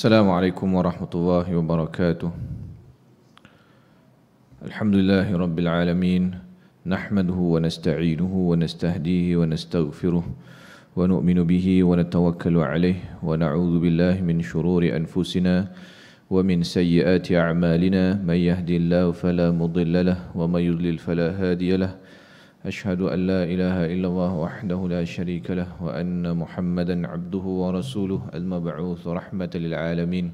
Assalamualaikum warahmatullahi wabarakatuh. Alhamdulillahi rabbil alamin. Nahmaduhu wa nasta'inuhu wa nastahdihi wa nastaghfiruh wa nu'minu bihi wa natawakkalu alayh wa na'udzu billahi min shururi anfusina wa min sayyiati a'malina. Man yahdihillahu fala mudilla lahu wa man yudlil fala hadiya lahu. أشهد أن لا إله إلا الله وحده لا شريك له وأن محمدا عبده ورسوله المبعوث رحمة للعالمين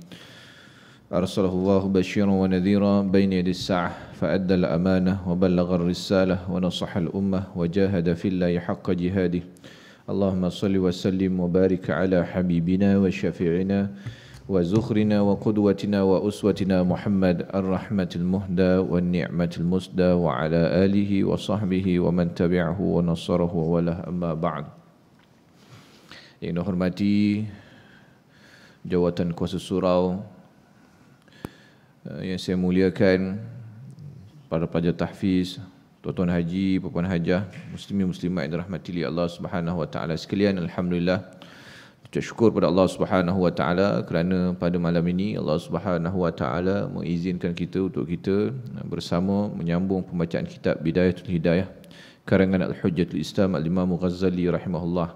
أرسله الله بشيرا ونذيرا بين يدي الساعة فأدى الأمانة وبلغ الرسالة ونصح الأمة وجاهد في الله حق جهاده اللهم صل وسلم وبارك على حبيبنا وشفيعنا وزخرنا وقدوتنا وأسوتنا محمد الرحمة المهدى والنعمة المسدى وعلى آله وصحبه ومن تبعه ونصره وله أما بعد. Yang dihormati Jawatan Kuasa Surau, yang saya muliakan para pelajar tahfiz, tuan-tuan haji, puan-puan hajah, muslimin muslimat yang dirahmati oleh Allah Subhanahu wa taala sekalian, alhamdulillah. Ucap syukur pada Allah Subhanahu wa taala kerana pada malam ini Allah Subhanahu wa taala mengizinkan kita untuk kita bersama menyambung pembacaan kitab Bidayatul Hidayah karangan Al-Hujjatul Islam Al-Imam Ghazali rahimahullah.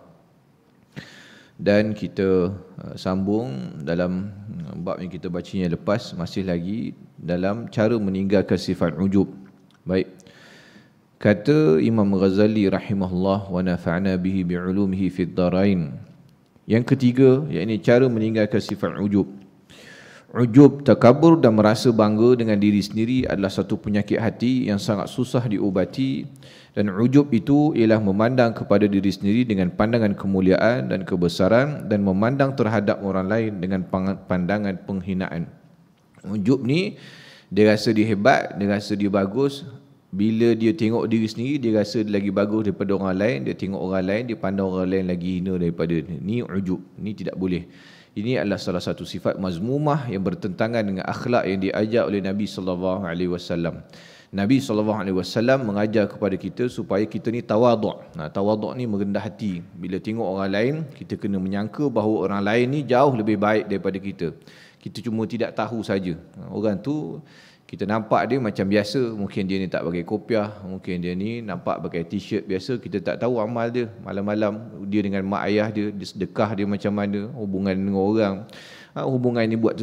Dan kita sambung dalam bab yang kita bacanya lepas, masih lagi dalam cara meninggalkan sifat ujub. Baik. Kata Imam Ghazali rahimahullah wa nafa'na bihi bi'ulumihi fid dharain. Yang ketiga, iaitu cara meninggalkan sifat ujub. Ujub, takabur dan merasa bangga dengan diri sendiri adalah satu penyakit hati yang sangat susah diubati. Dan ujub itu ialah memandang kepada diri sendiri dengan pandangan kemuliaan dan kebesaran dan memandang terhadap orang lain dengan pandangan penghinaan. Ujub ni, dia rasa dia hebat, dia rasa dia bagus. Bila dia tengok diri sendiri, dia rasa dia lagi bagus daripada orang lain. Dia tengok orang lain, dia pandang orang lain lagi hina daripada dia. Ini ujub, ini tidak boleh. Ini adalah salah satu sifat mazmumah yang bertentangan dengan akhlak yang diajar oleh Nabi SAW. Nabi SAW mengajar kepada kita supaya kita ni tawaduk. Tawaduk ni merendah hati. Bila tengok orang lain, kita kena menyangka bahawa orang lain ni jauh lebih baik daripada kita. Kita cuma tidak tahu saja. Orang tu kita nampak dia macam biasa, mungkin dia ni tak pakai kopiah, mungkin dia ni nampak pakai t-shirt biasa, kita tak tahu amal dia. Malam-malam dia dengan mak ayah dia, dia sedekah dia macam mana, hubungan dengan orang, hubungan ni buat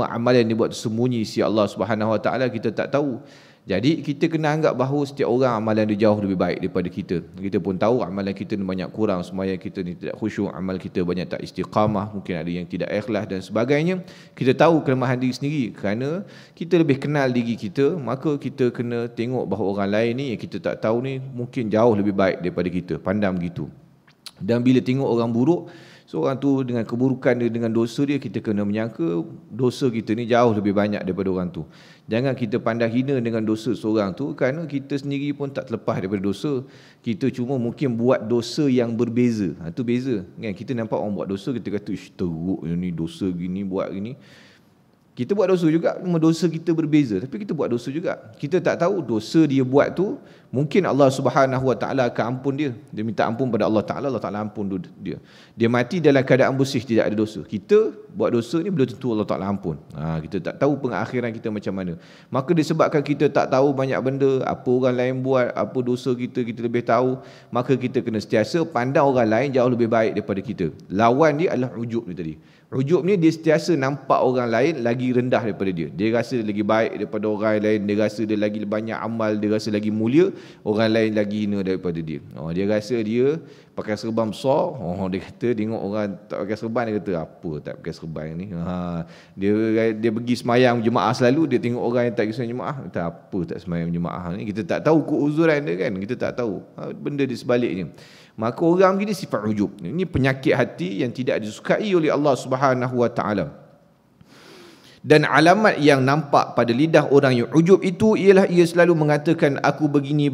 amalan ni buat tersembunyi si Allah Subhanahu Wa Taala, kita tak tahu. Jadi kita kena anggap bahawa setiap orang amalan dia jauh lebih baik daripada kita. Kita pun tahu amalan kita ni banyak kurang, sembahyang kita ni tidak khusyuk, amal kita banyak tak istiqamah, mungkin ada yang tidak ikhlas dan sebagainya. Kita tahu kelemahan diri sendiri. Kerana kita lebih kenal diri kita, maka kita kena tengok bahawa orang lain ni yang kita tak tahu ni mungkin jauh lebih baik daripada kita. Pandang begitu. Dan bila tengok orang buruk, seorang tu dengan keburukan dia, dengan dosa dia, kita kena menyangka dosa kita ni jauh lebih banyak daripada orang tu. Jangan kita pandang hina dengan dosa seorang tu, kerana kita sendiri pun tak terlepas daripada dosa. Kita cuma mungkin buat dosa yang berbeza. Itu beza. Kan? Kita nampak orang buat dosa, kita kata, ish, teruk ni dosa gini, buat gini. Kita buat dosa juga, cuma dosa kita berbeza. Tapi kita buat dosa juga. Kita tak tahu dosa dia buat tu, mungkin Allah Subhanahu Wa Taala akan ampun dia. Dia minta ampun pada Allah Taala, Allah Taala ampun dia. Dia mati dalam keadaan bersih, tidak ada dosa. Kita buat dosa ni belum tentu Allah Taala ampun. Kita tak tahu pengakhiran kita macam mana. Maka disebabkan kita tak tahu banyak benda, apa orang lain buat, apa dosa kita, kita lebih tahu. Maka kita kena sentiasa pandang orang lain jauh lebih baik daripada kita. Lawan dia adalah ujub ni tadi. Ujub ni dia sentiasa nampak orang lain lagi rendah daripada dia. Dia rasa dia lagi baik daripada orang lain, dia rasa dia lagi banyak amal, dia rasa lagi mulia, orang lain lagi hina daripada dia. Dia rasa dia pakai serban besar, dia kata tengok orang tak pakai serban, dia kata apa tak pakai serban ni. Dia pergi semayang jemaah selalu, dia tengok orang yang tak pergi semayang jemaah, kata apa tak semayang jemaah ni. Kita tak tahu keuzuran dia kan, kita tak tahu benda di sebaliknya. Maka orang begini sifat ujub. Ini penyakit hati yang tidak disukai oleh Allah Subhanahu Wa Taala. Dan alamat yang nampak pada lidah orang yang ujub itu ialah ia selalu mengatakan aku begini,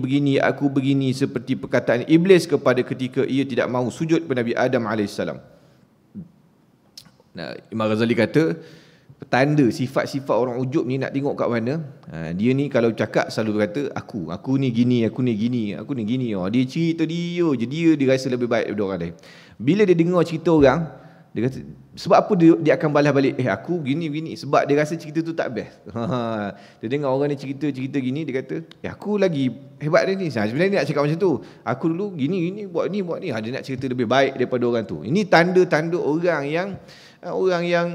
seperti perkataan iblis kepada ketika ia tidak mahu sujud kepada Nabi Adam AS. Imam Ghazali kata, petanda sifat-sifat orang ujub ni nak tengok kat mana. Dia ni kalau cakap selalu kata aku ni gini, aku ni gini. Dia cerita dia je, dia rasa lebih baik daripada orang lain. Bila dia dengar cerita orang, dia kata Sebab apa dia akan balas balik, aku gini, sebab dia rasa cerita tu tak best. Dia dengar orang ni cerita gini, dia kata, aku lagi hebat dia ni. Sebenarnya dia nak cakap macam tu. Aku dulu gini, buat ni. Dia nak cerita lebih baik daripada orang tu. Ini tanda-tanda orang yang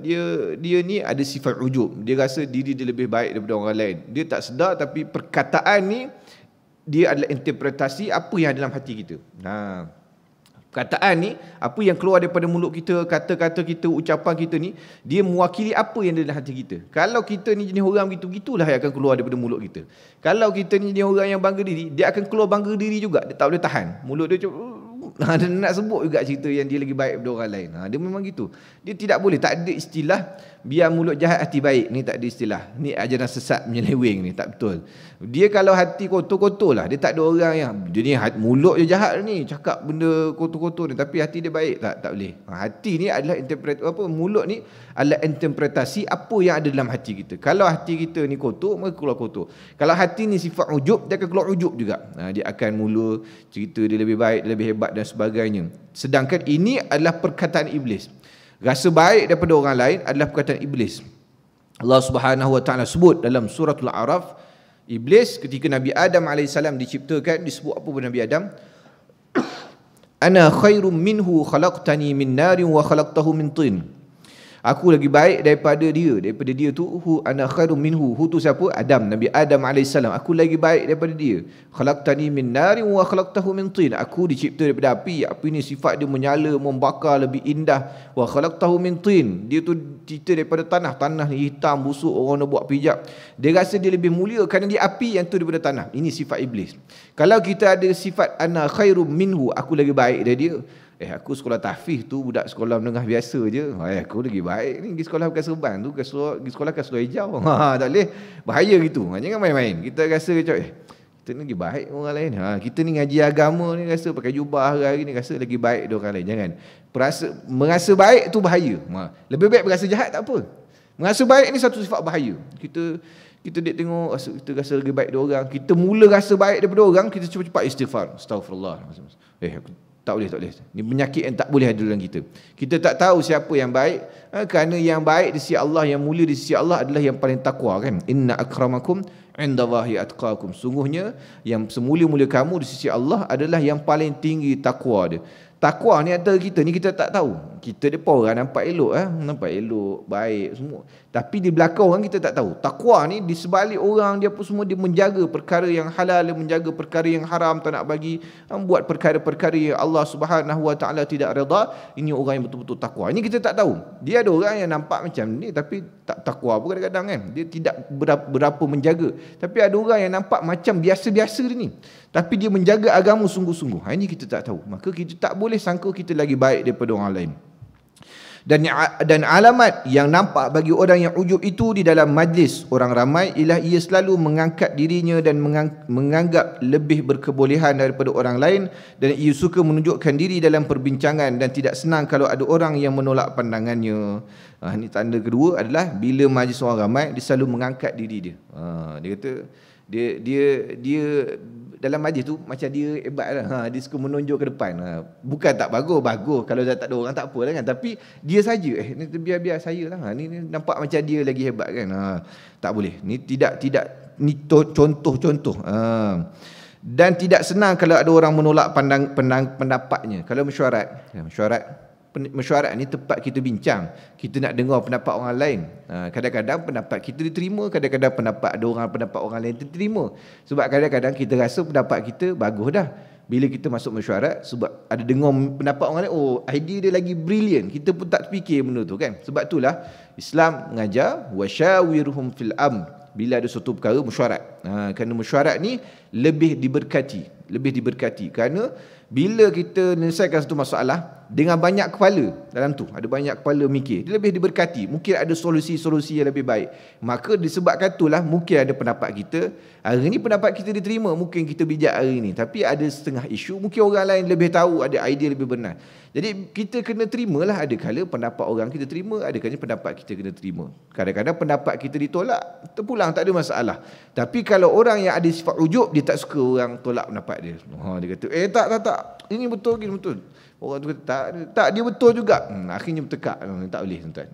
dia ni ada sifat ujub. Dia rasa diri dia lebih baik daripada orang lain. Dia tak sedar, tapi perkataan ni dia adalah interpretasi apa yang ada dalam hati kita. Perkataan ni, apa yang keluar daripada mulut kita, kata-kata kita, ucapan kita ni, dia mewakili apa yang ada dalam hati kita. Kalau kita ni jenis orang begitulah yang akan keluar daripada mulut kita. Kalau kita ni jenis orang yang bangga diri, dia akan keluar bangga diri juga. Dia tak boleh tahan. Mulut dia dia nak sebut juga cerita yang dia lagi baik daripada orang lain. Dia memang gitu. Dia tidak boleh, tak ada istilah biar mulut jahat hati baik. Ni tak ada istilah. Ni ajaran sesat menyeleweng ni, tak betul. Dia kalau hati kotor-kotor lah. Dia tak ada orang yang dia ni mulut je jahat ni, cakap benda kotor-kotor ni, tapi hati dia baik. Tak boleh. Hati ni adalah mulut ni adalah interpretasi apa yang ada dalam hati kita. Kalau hati kita ni kotor, maka keluar kotor. Kalau hati ni sifat ujub, dia akan keluar ujub juga. Dia akan mula cerita dia lebih baik, dia lebih hebat dan sebagainya. Sedangkan ini adalah perkataan iblis. Rasa baik daripada orang lain adalah perkataan iblis. Allah Subhanahu wa taala sebut dalam suratul A'raf, iblis ketika Nabi Adam AS diciptakan, disebut apa pada Nabi Adam? Ana khairum minhu khalaqtani min narin wa khalaqtahu min tin. Aku lagi baik daripada dia tu. Ana khairum minhu. Tu siapa? Adam, Nabi Adam AS. Aku lagi baik daripada dia. Khalaqtani min narin wa khalaqtahu min tin. Aku dicipta daripada api. Api ni sifat dia menyala, membakar, lebih indah. Wa khalaqtahu min tin. Dia tu cipta daripada tanah. Tanah ni hitam, busuk, orang nak buat pijak. Dia rasa dia lebih mulia kerana dia api, yang tu daripada tanah. Ini sifat iblis. Kalau kita ada sifat ana khairum minhu, aku lagi baik daripada dia. Aku sekolah tahfiz tu budak sekolah menengah biasa je. Aku lagi baik ni pergi sekolah bukan serban tu, pergi sekolah Kasluh Hijau. Tak boleh. Bahaya gitu. Jangan main-main. Kita rasa kita ni lagi baik orang lain. Kita ni ngaji agama ni rasa pakai jubah hari ni rasa lagi baik dari orang lain. Jangan. Merasa baik tu bahaya. Lebih baik berasa jahat tak apa. Merasa baik ni satu sifat bahaya. Kita tengok kita rasa lagi baik dari orang. Kita mula rasa baik daripada orang, kita cepat-cepat istighfar. Astaghfirullah. Tak boleh. Ini penyakit yang tak boleh ada dalam kita. Kita tak tahu siapa yang baik, kerana yang baik di sisi Allah, yang mulia di sisi Allah adalah yang paling takwa, kan? Inna akramakum indallahi atqakum. Sungguhnya yang semulia-mulia kamu di sisi Allah adalah yang paling tinggi takwa dia. Takwa ni antara kita ni kita tak tahu. Kita depan orang nampak elok, nampak elok, baik semua. Tapi di belakang orang kita tak tahu. Takwa ni di sebalik orang dia apa semua, dia menjaga perkara yang halal, dia menjaga perkara yang haram, tak nak bagi buat perkara-perkara yang Allah Subhanahu wa taala tidak redha. Ini orang yang betul-betul takwa. Ini kita tak tahu. Dia ada orang yang nampak macam ni tapi tak takwa pun kadang-kadang, kan. Dia tidak berapa menjaga. Tapi ada orang yang nampak macam biasa-biasa dia ni, tapi dia menjaga agama sungguh-sungguh. Ini kita tak tahu. Maka kita tak boleh sangka kita lagi baik daripada orang lain. Dan alamat yang nampak bagi orang yang ujub itu di dalam majlis orang ramai ialah ia selalu mengangkat dirinya dan menganggap lebih berkebolehan daripada orang lain, dan ia suka menunjukkan diri dalam perbincangan dan tidak senang kalau ada orang yang menolak pandangannya. Ini tanda kedua adalah bila majlis orang ramai, dia selalu mengangkat diri dia. Dia kata dia dalam majlis tu macam dia hebat lah. Dia suka menonjol ke depan. Bukan tak bagus. Kalau dah tak ada orang tak apa lah, kan. Tapi dia saja biar saya lah. Ni nampak macam dia lagi hebat, kan. Tak boleh. Ni tidak ni contoh-contoh. Dan tidak senang kalau ada orang menolak pendapatnya. Kalau mesyuarat ni tempat kita bincang, kita nak dengar pendapat orang lain. Kadang-kadang pendapat kita diterima, kadang-kadang pendapat orang lain diterima. Sebab kadang-kadang kita rasa pendapat kita bagus dah. Bila kita masuk mesyuarat, sebab ada dengar pendapat orang lain, idea dia lagi brilliant, kita pun tak fikir benda tu, kan. Sebab itulah Islam mengajar wasyawirhum fil amr. Bila ada suatu perkara, mesyuarat. Kerana mesyuarat ni lebih diberkati. Kerana bila kita menyelesaikan satu masalah dengan banyak kepala dalam tu, ada banyak kepala mikir, dia lebih diberkati. Mungkin ada solusi-solusi yang lebih baik. Maka disebabkan itulah mungkin ada pendapat kita, hari ni pendapat kita diterima, mungkin kita bijak hari ni. Tapi ada setengah isu, mungkin orang lain lebih tahu, ada idea lebih benar. Jadi kita kena terimalah, ada kala pendapat orang kita terima, ada kala pendapat kita kena terima. Kadang-kadang pendapat kita ditolak, terpulang, tak ada masalah. Tapi kalau orang yang ada sifat ujub, dia tak suka orang tolak pendapat dia. Dia kata, tak. ini betul, ini betul. Orang tu kata tak dia betul juga. Akhirnya bertekak, tak boleh tuan.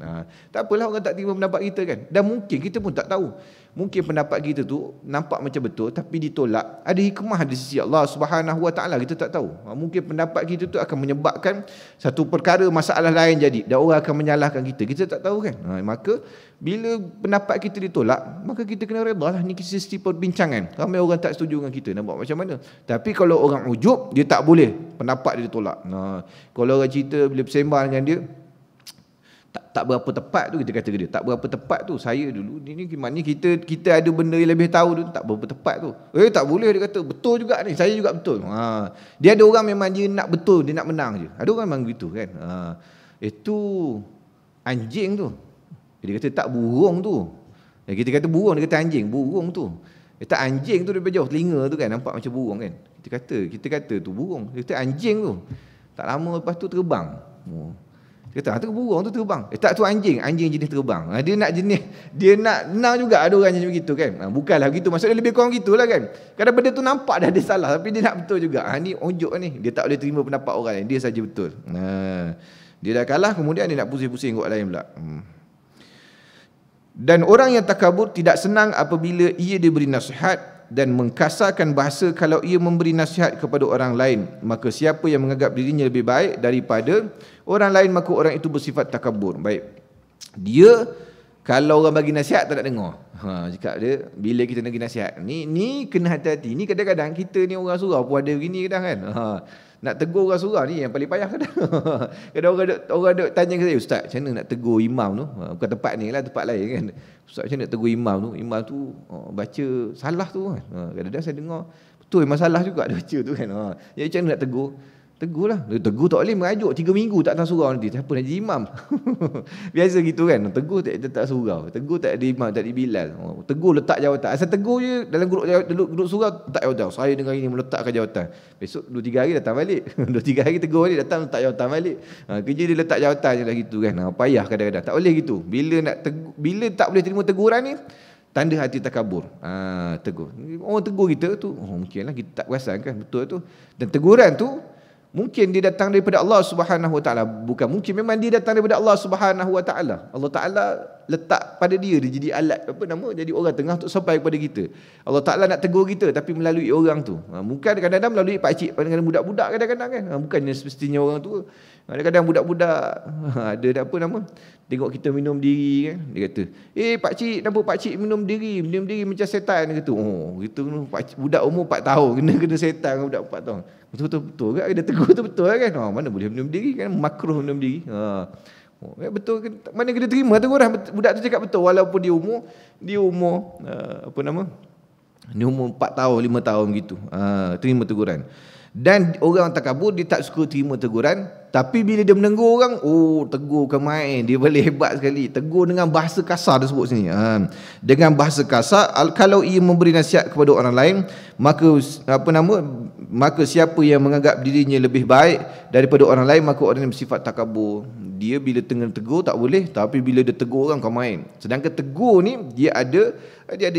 Tak apalah orang tak terima pendapat kita kan. Dan mungkin kita pun tak tahu. Mungkin pendapat kita tu nampak macam betul tapi ditolak. Ada hikmah di sisi Allah Subhanahu Wa Taala, kita tak tahu. Mungkin pendapat kita tu akan menyebabkan satu perkara masalah lain jadi dan orang akan menyalahkan kita. Kita tak tahu kan. Maka bila pendapat kita ditolak, maka kita kena redha lah. Ni sisi perbincangan. Ramai orang tak setuju dengan kita, nak buat macam mana. Tapi kalau orang ujub, dia tak boleh pendapat dia ditolak. Kalau orang cerita bila bersembang dengan dia, tak berapa tepat tu, kita kata ke dia, tak berapa tepat tu, saya dulu ni maknanya kita ada benda yang lebih tahu tu, tak berapa tepat tu. Tak boleh, dia kata betul juga ni, saya juga betul. Dia ada orang memang dia nak betul, dia nak menang je. Ada orang memang begitu kan. Itu anjing tu. Dia kata tak, burung tu. Kita kata burung, dia kata anjing, burung tu. Dia kata anjing tu daripada jauh telinga tu kan nampak macam burung kan. Kita kata tu burung. Dia kata anjing tu. Tak lama lepas tu terbang. Dia kata tu burung tu terbang. Tak, tu anjing jenis terbang. Dia nak jenis, dia nak menang juga. Ada orang macam begitu kan. Bukanlah begitu, maksudnya lebih kurang gitulah kan. Kadang benda tu nampak dah dia salah tapi dia nak betul juga. Ni onjok ni. Dia tak boleh terima pendapat orang lain, dia saja betul. Dia dah kalah, kemudian dia nak pusing-pusing kot lain pula. Dan orang yang takabur tidak senang apabila ia diberi nasihat dan mengkasarkan bahasa kalau ia memberi nasihat kepada orang lain. Maka siapa yang menganggap dirinya lebih baik daripada orang lain, maka orang itu bersifat takabur. Baik. Dia kalau orang bagi nasihat tak nak dengar. Cakap dia bila kita nak bagi nasihat, ni kena hati-hati. Ni kadang-kadang kita ni orang surau pun ada begini kadang kan. Nak tegur orang surau ni yang paling payah kadang. Kadang orang duk tanya ke saya, ustaz, macam mana nak tegur imam tu? Bukan tempat ni lah, tempat lain kan. Ustaz, macam mana nak tegur imam tu? Imam tu baca salah tu kan. Kadang-kadang saya dengar, betul imam salah juga dia baca tu kan. Jadi macam mana nak tegur? Tegurlah. Tegur tak boleh merajuk 3 minggu tak datang surau nanti. Siapa nak jadi imam? Biasa gitu kan. Tegur tak surau. Tegur tak ada imam, tak ada bilal. Tegur letak jawatan. Asal tegur je dalam grup surau letak jawatan. Saya dengar ini meletakkan jawatan. Besok 2-3 hari datang balik. 2-3 hari tegur balik, datang letak jawatan balik. Kerja dia letak jawatan je lah gitu kan. Payah kadang-kadang. Tak boleh gitu. Bila tak boleh terima teguran ni, tanda hati takabur. Tegur. Orang tegur kita tu, mungkinlah kita tak perasan kan. Betul tu. Dan teguran tu mungkin dia datang daripada Allah Subhanahu Wa Taala. Bukan mungkin, memang dia datang daripada Allah Subhanahu Wa Taala. Allah Taala letak pada dia jadi alat, jadi orang tengah untuk sampai kepada kita. Allah Taala nak tegur kita tapi melalui orang tu. Bukan kadang-kadang melalui pak cik dengan budak-budak kadang-kadang kan. Bukannya semestinya orang tu. Kadang-kadang budak-budak ada tengok kita minum diri kan. Dia kata, pak cik, nampak pak cik minum diri macam setan. Dia kata, gitu budak umur 4 tahun kena setan dengan budak 4 tahun. Betul kan? Dia tegur tu betul kan? Mana boleh minum diri kan? Makruh minum diri. Betul kan? Mana kena terima teguran budak tu cakap betul walaupun dia umur dia umur 4 tahun 5 tahun gitu. Terima teguran. Dan orang takabur dia tak suka terima teguran, tapi bila dia menegur orang, tegur ke main, dia boleh hebat sekali. Tegur dengan bahasa kasar dia sebut sini. Dengan bahasa kasar, kalau ia memberi nasihat kepada orang lain, maka siapa yang menganggap dirinya lebih baik daripada orang lain, maka orang yang bersifat takabur. Dia bila tengah tegur tak boleh, tapi bila dia tegur orang kau main. Sedangkan tegur ni dia ada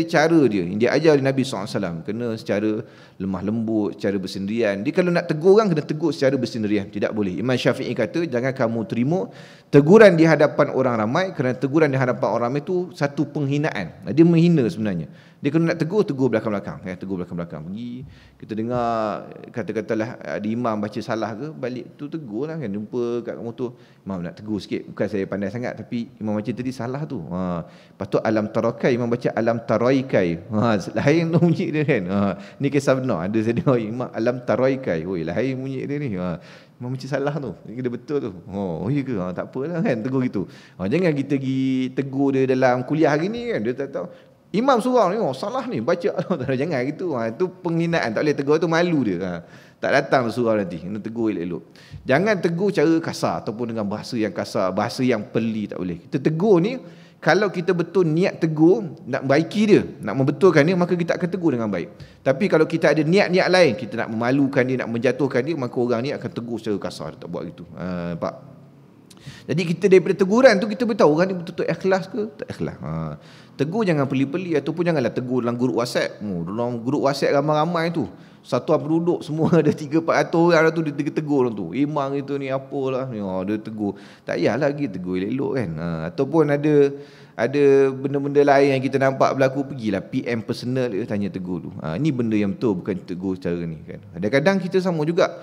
cara dia. Dia ajar oleh Nabi SAW. Kena secara lemah lembut, secara bersendirian. Dia kalau nak tegur orang kena tegur secara bersendirian. Tidak boleh. Imam Syafi'i kata jangan kamu terima teguran di hadapan orang ramai, kerana teguran di hadapan orang ramai itu satu penghinaan. Dia menghina sebenarnya. Dia kena nak tegur belakang-belakang. Tegur belakang-belakang. Pergi kita dengar kata-katalah ada imam baca salah ke, balik tu tegur lah kan. Jumpa kat motor, imam nak tegur sikit. Bukan saya pandai sangat, tapi imam baca tadi salah tu. Lepas tu alam tarakai, imam baca alam taraikai. Lain bunyi dia kan. Ni kisah benar. Ada saya dengar imam alam taraikai. Lain bunyi dia ni. Imam baca salah tu. Dia betul tu. Ya ke? Tak apalah kan tegur gitu. Jangan kita pergi tegur dia dalam kuliah hari ni kan. Dia tak tahu. Imam surau ni, salah ni, baca. Jangan gitu. Itu penghinaan. Tak boleh tegur tu, malu dia. Tak datang surau nanti. Kena tegur elok-elok. Jangan tegur cara kasar ataupun dengan bahasa yang kasar, bahasa yang peli, tak boleh. Kita tegur ni, kalau kita betul niat tegur, nak baiki dia, nak membetulkan dia, maka kita akan tegur dengan baik. Tapi kalau kita ada niat-niat lain, kita nak memalukan dia, nak menjatuhkan dia, maka orang ni akan tegur secara kasar. Dia tak buat gitu. Pak. Jadi kita daripada teguran tu kita beritahu orang ni betul-betul ikhlas ke tak ikhlas. Tegur jangan peli-peli, ataupun janganlah tegur dalam grup WhatsApp. Dalam grup WhatsApp ramai-ramai tu satuan penduduk semua ada 300-400 orang tu, dia tegur orang tu. Imam itu ni apalah, dia tegur. Tak payahlah lagi tegur elok-elok kan. Ataupun ada benda-benda lain yang kita nampak berlaku, pergilah PM personal dia tanya tegur tu. Ni benda yang betul, bukan tegur cara ni kan. Kadang-kadang kita sama juga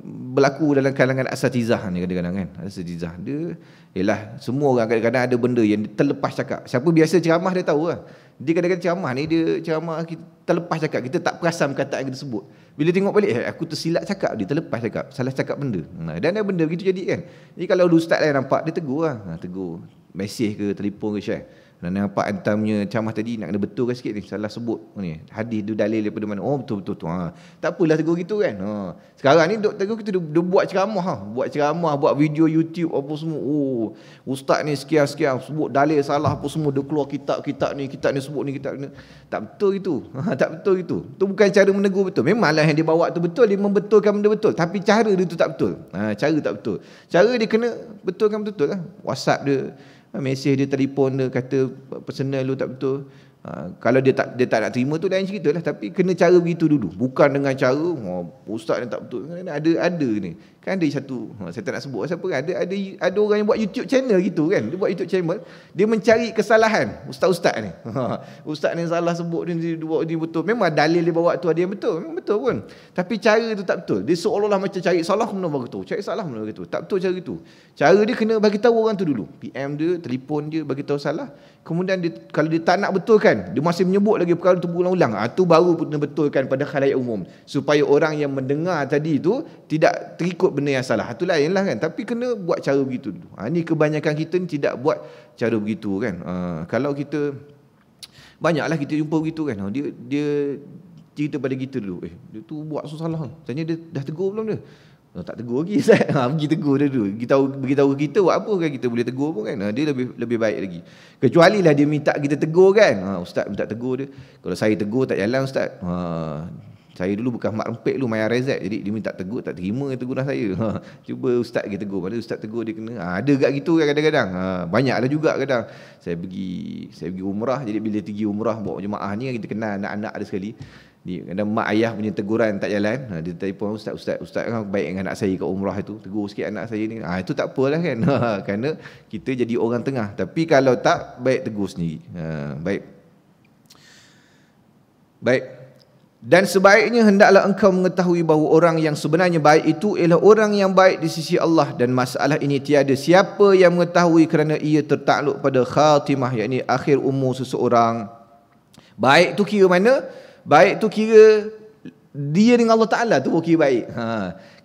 berlaku dalam kalangan asatizah ni kadang-kadang kan. Asatizah dia ialah semua orang kadang-kadang ada benda yang terlepas cakap. Siapa biasa ceramah dia tahu lah. Dia kadang-kadang ceramah ni, dia ceramah kita terlepas cakap, kita tak perasan perkataan yang kita sebut. Bila tengok balik, aku tersilap cakap, dia terlepas cakap, salah cakap benda. Dan ada benda begitu jadi kan. Jadi kalau ustaz lain nampak, dia tegur lah. Tegur, mesej ke, telefon ke, share. Dan nampak antamnya ceramah tadi, nak kena betulkan sikit ni, salah sebut ni. Hadis tu dalil daripada mana? Oh betul-betul tu. Tak apalah tegur gitu kan. Sekarang ni tegur kita dia buat ceramah, buat ceramah, buat video YouTube apa semua. Oh, ustaz ni sekian-sekian sebut dalil salah apa semua, dia keluar kitab ni sebut ni, kitab ni. Tak betul itu. Tak betul itu. Tu bukan cara menegur betul. Memanglah yang dia bawa tu betul, dia membetulkan benda betul, tapi cara dia tu tak betul. Cara tak betul. Cara dia kena betulkan betul lah. WhatsApp dia, mesej dia, telefon dia, kata personal lu tak betul. Kalau dia tak nak terima tu lain cerita lah. Tapi kena cara begitu dulu. Bukan dengan cara ustaz ni tak betul. Ada ni. Kan ada satu, saya tak nak sebut siapa kan. Ada orang yang buat YouTube channel gitu kan. Dia buat YouTube channel, dia mencari kesalahan ustaz-ustaz ni. Ustaz ni salah sebut ni, dia buat ni betul. Memang dalil dia bawa tu ada yang betul. Memang betul pun. Tapi cara tu tak betul. Dia seolah-olah macam cari salah benda begitu. Cari salah benda begitu. Tak betul cara itu. Cara dia kena bagi tahu orang tu dulu. PM dia, telefon dia, bagi tahu salah. Kemudian dia, kalau dia tak nak betulkan, dia masih menyebut lagi perkara tu berulang-ulang. Tu baru kena betulkan pada khalayak umum, supaya orang yang mendengar tadi tu tidak terikut benda yang salah. Itu lain lah kan. Tapi kena buat cara begitu dulu. Ni kebanyakan kita ni tidak buat cara begitu kan. Kalau kita, banyaklah kita jumpa begitu kan. Dia cerita pada kita dulu. Dia tu buat salah. Tanya dia dah tegur belum dia? Tak tegur lagi Ustaz. Pergi tegur dia dulu. Beritahu kita buat apa kan, kita boleh tegur pun kan. Dia lebih baik lagi. Kecuali lah dia minta kita tegur kan. Ustaz minta tegur dia. Kalau saya tegur tak jalan Ustaz. Saya dulu bukan mak rempit dulu, Maya Rezat. Jadi dia minta tegur, tak terima teguran saya. Cuba Ustaz kita tegur. Mana Ustaz tegur dia kena. Ada kat gitu kan kadang-kadang. Banyaklah juga kadang. Saya pergi umrah. Jadi bila pergi umrah bawa jemaah ni, kita kenal anak-anak ada sekali. Kadang mak ayah punya teguran tak jalan, dia telefon Ustaz kan baik dengan anak saya kat umrah itu, tegur sikit anak saya ni. Itu tak apalah kan. Kerana kita jadi orang tengah. Tapi kalau tak, baik tegur sendiri. Baik. Dan sebaiknya hendaklah engkau mengetahui bahawa orang yang sebenarnya baik itu ialah orang yang baik di sisi Allah, dan masalah ini tiada siapa yang mengetahui kerana ia tertakluk pada khatimah, yakni akhir umur seseorang. Baik tu kira mana? Baik tu kira dia dengan Allah Ta'ala tu kira baik.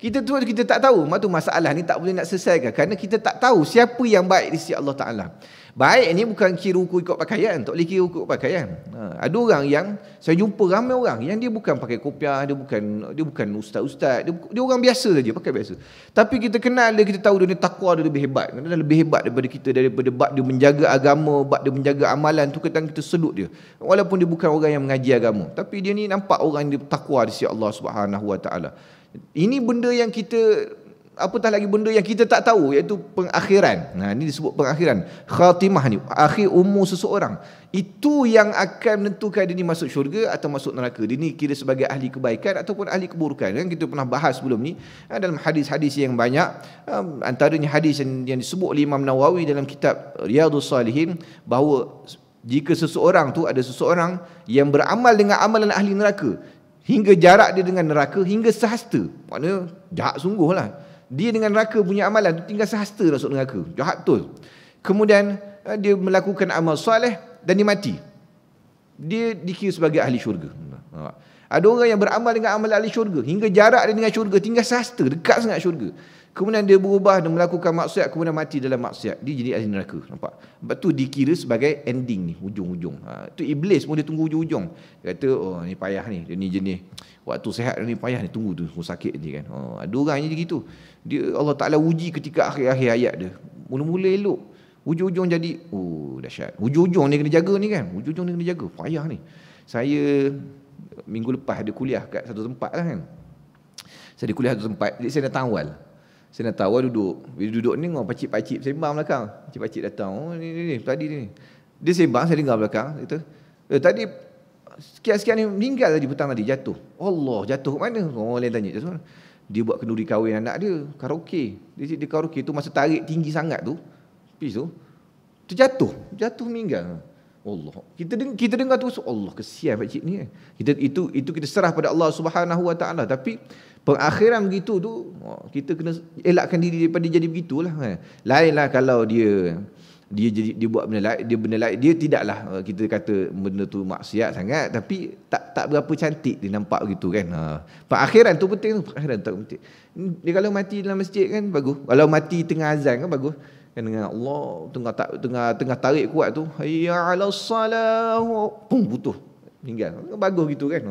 Kita tak tahu. Masalah ni tak boleh nak selesaikan kerana kita tak tahu siapa yang baik di sisi Allah Ta'ala. Baik ni bukan kira ukur ikut pakaian. Tak boleh kira ukur pakaian. Ada orang yang, saya jumpa ramai orang yang dia bukan pakai kopiah, dia bukan ustaz-ustaz, dia orang biasa saja, pakai biasa. Tapi kita kenal dia, kita tahu dia ni takwa, dia lebih hebat. Dia lebih hebat daripada kita, daripada bab dia menjaga agama, bab dia menjaga amalan tu, kita sedut dia. Walaupun dia bukan orang yang mengaji agama, tapi dia ni nampak orang dia takwa di sisi Allah Subhanahu Wa Taala. Ini benda yang kita, apatah lagi benda yang kita tak tahu, iaitu pengakhiran. Ini disebut pengakhiran. Khatimah ni, akhir umur seseorang. Itu yang akan menentukan dia ni masuk syurga atau masuk neraka. Dia ni kira sebagai ahli kebaikan ataupun ahli keburukan. Kan kita pernah bahas sebelum ni dalam hadis-hadis yang banyak. Antaranya hadis yang disebut oleh Imam Nawawi dalam kitab Riyadhus Salihin, bahawa jika seseorang tu, ada seseorang yang beramal dengan amalan ahli neraka, hingga jarak dia dengan neraka hingga sehasta. Maknanya jahat sungguh lah. Dia dengan neraka punya amalan tu tinggal sehasta masuk neraka. Jahat betul. Kemudian dia melakukan amal soleh dan dia mati. Dia dikira sebagai ahli syurga. Ada orang yang beramal dengan amal ahli syurga, hingga jarak dia dengan syurga tinggal sehasta, dekat sangat syurga. Kemudian dia berubah dan melakukan maksiat, kemudian mati dalam maksiat. Dia jadi ahli neraka. Nampak? Sebab tu dikira sebagai ending ni, hujung-hujung. Itu iblis pun dia tunggu hujung-hujung. Dia kata, oh ni payah ni, dia ni jenis waktu sehat ni payah ni, tunggu tu sakit je kan. Ada orang yang gitu. Dia Allah Ta'ala uji ketika akhir-akhir hayat dia. Mula-mula elok, hujung-hujung jadi dahsyat. Hujung-hujung ni kena jaga ni kan. Hujung-hujung ni kena jaga. Payah ni. Saya minggu lepas ada kuliah kat satu tempat lah kan. Saya ada kuliah satu tempat, jadi saya datang awal. Saya nak tahu duduk. Bila duduk ni ngau pacik-pacik sembang belakang. Pacik-pacik datang. Oh ni tadi ni. Dia sembang, saya dengar belakang. Kata, tadi sekian-sekian ni meninggal tadi petang tadi, jatuh. Allah, jatuh kat mana? Orang lain tanya, jatuh mana? Dia buat kenduri kahwin anak dia, karaoke. Dia karaoke tu masa tarik tinggi sangat tu, pis tu, terjatuh, jatuh meninggal. Allah. Kita dengar tu, Allah, kesian pak cik ni. Itu kita serah pada Allah Subhanahu Wa Taala. Tapi pengakhiran begitu tu, kita kena elakkan diri daripada jadi begitulah. Lainlah kalau dia buat benda lain, dia tidaklah kita kata benda tu maksiat sangat, tapi tak berapa cantik dia nampak begitu kan. Pengakhiran tu penting tu, pengakhiran tak penting. Dia kalau mati dalam masjid kan bagus. Kalau mati tengah azan kan bagus. Kan dengan Allah tengah tarik kuat tu, hayya 'alas salah, pum putus meninggal. Bagus gitu kan.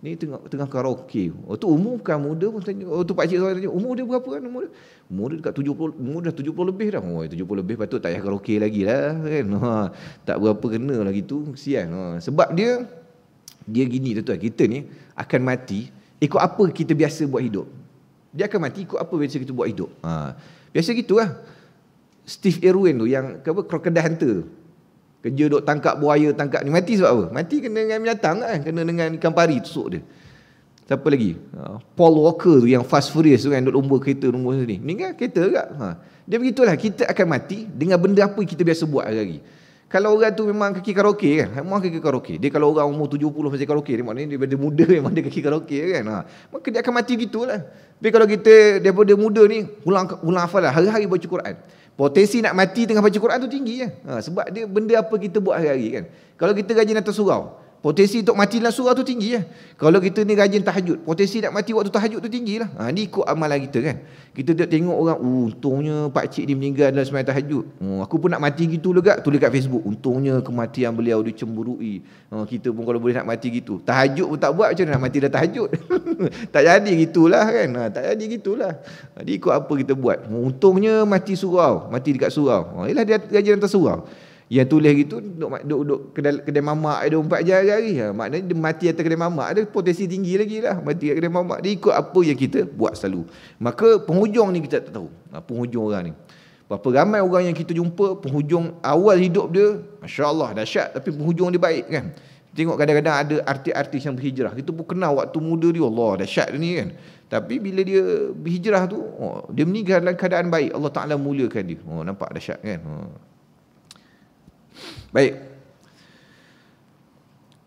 Ni tengah karaoke. Tu umur bukan muda pun tanya. Tu pak cik tanya, umur dia berapa kan? Umur dia dekat 70, umur dah 70 lebih dah. 70 lebih patut tak payah karaoke lagi lah kan. Tak berapa kena lah gitu, kesian. Sebab dia gini tuan-tuan, kita ni akan mati ikut apa kita biasa buat hidup. Dia akan mati ikut apa biasa kita buat hidup. Biasa gitulah. Steve Irwin tu yang crocodile hunter, kerja duk tangkap buaya, tangkap ni, mati sebab apa? Mati kena dengan binatang kan, kena dengan ikan pari tusuk dia. Siapa lagi? Paul Walker tu yang Fast Furious tu kan, duk lomba kereta nombor sini, meninggal kereta agak. Dia begitulah, kita akan mati dengan benda apa kita biasa buat hari-hari. Kalau orang tu memang kaki karaoke kan, memang kaki karaoke. Dia kalau orang umur 70 masih karaoke, dia maknanya dia daripada muda memang dia kaki karaoke kan. Maka dia akan mati gitulah. Tapi kalau kita daripada muda ni ulang hafalan, hari-hari baca Quran, potensi nak mati tengah baca Quran tu tinggi kan. Sebab dia benda apa kita buat hari-hari kan. Kalau kita rajin atas surau, potensi untuk mati dalam surau tu tinggi lah. Kalau kita ni rajin tahajud, potensi nak mati waktu tahajud tu tinggi lah. Ni ikut amalan kita kan. Kita tengok orang, untungnya pakcik ni meninggal dalam sembahyang tahajud. Aku pun nak mati gitu juga, tulis kat Facebook, untungnya kematian beliau dicemburui. Kita pun kalau boleh nak mati gitu. Tahajud pun tak buat, macam mana nak mati dah tahajud? Tak jadi gitulah kan. Tak jadi gitulah. Dia ikut apa kita buat. Untungnya mati surau, mati dekat surau. Yalah dia rajin atas surau. Yang tulis gitu duduk kedai mamak 24 jam hari-hari. Maknanya dia mati atas kedai mamak, ada potensi tinggi lagi lah mati kat kedai mamak. Dia ikut apa yang kita buat selalu. Maka penghujung ni kita tak tahu. Penghujung orang ni. Berapa ramai orang yang kita jumpa, penghujung awal hidup dia, masya-Allah dahsyat, tapi penghujung dia baik kan. Tengok kadang-kadang ada artis-artis yang berhijrah. Kita pun kenal waktu muda dia, Allah dahsyat dia ni kan. Tapi bila dia berhijrah tu, dia meninggal dalam keadaan baik. Allah Ta'ala muliakan dia. Nampak dahsyat kan. Baik.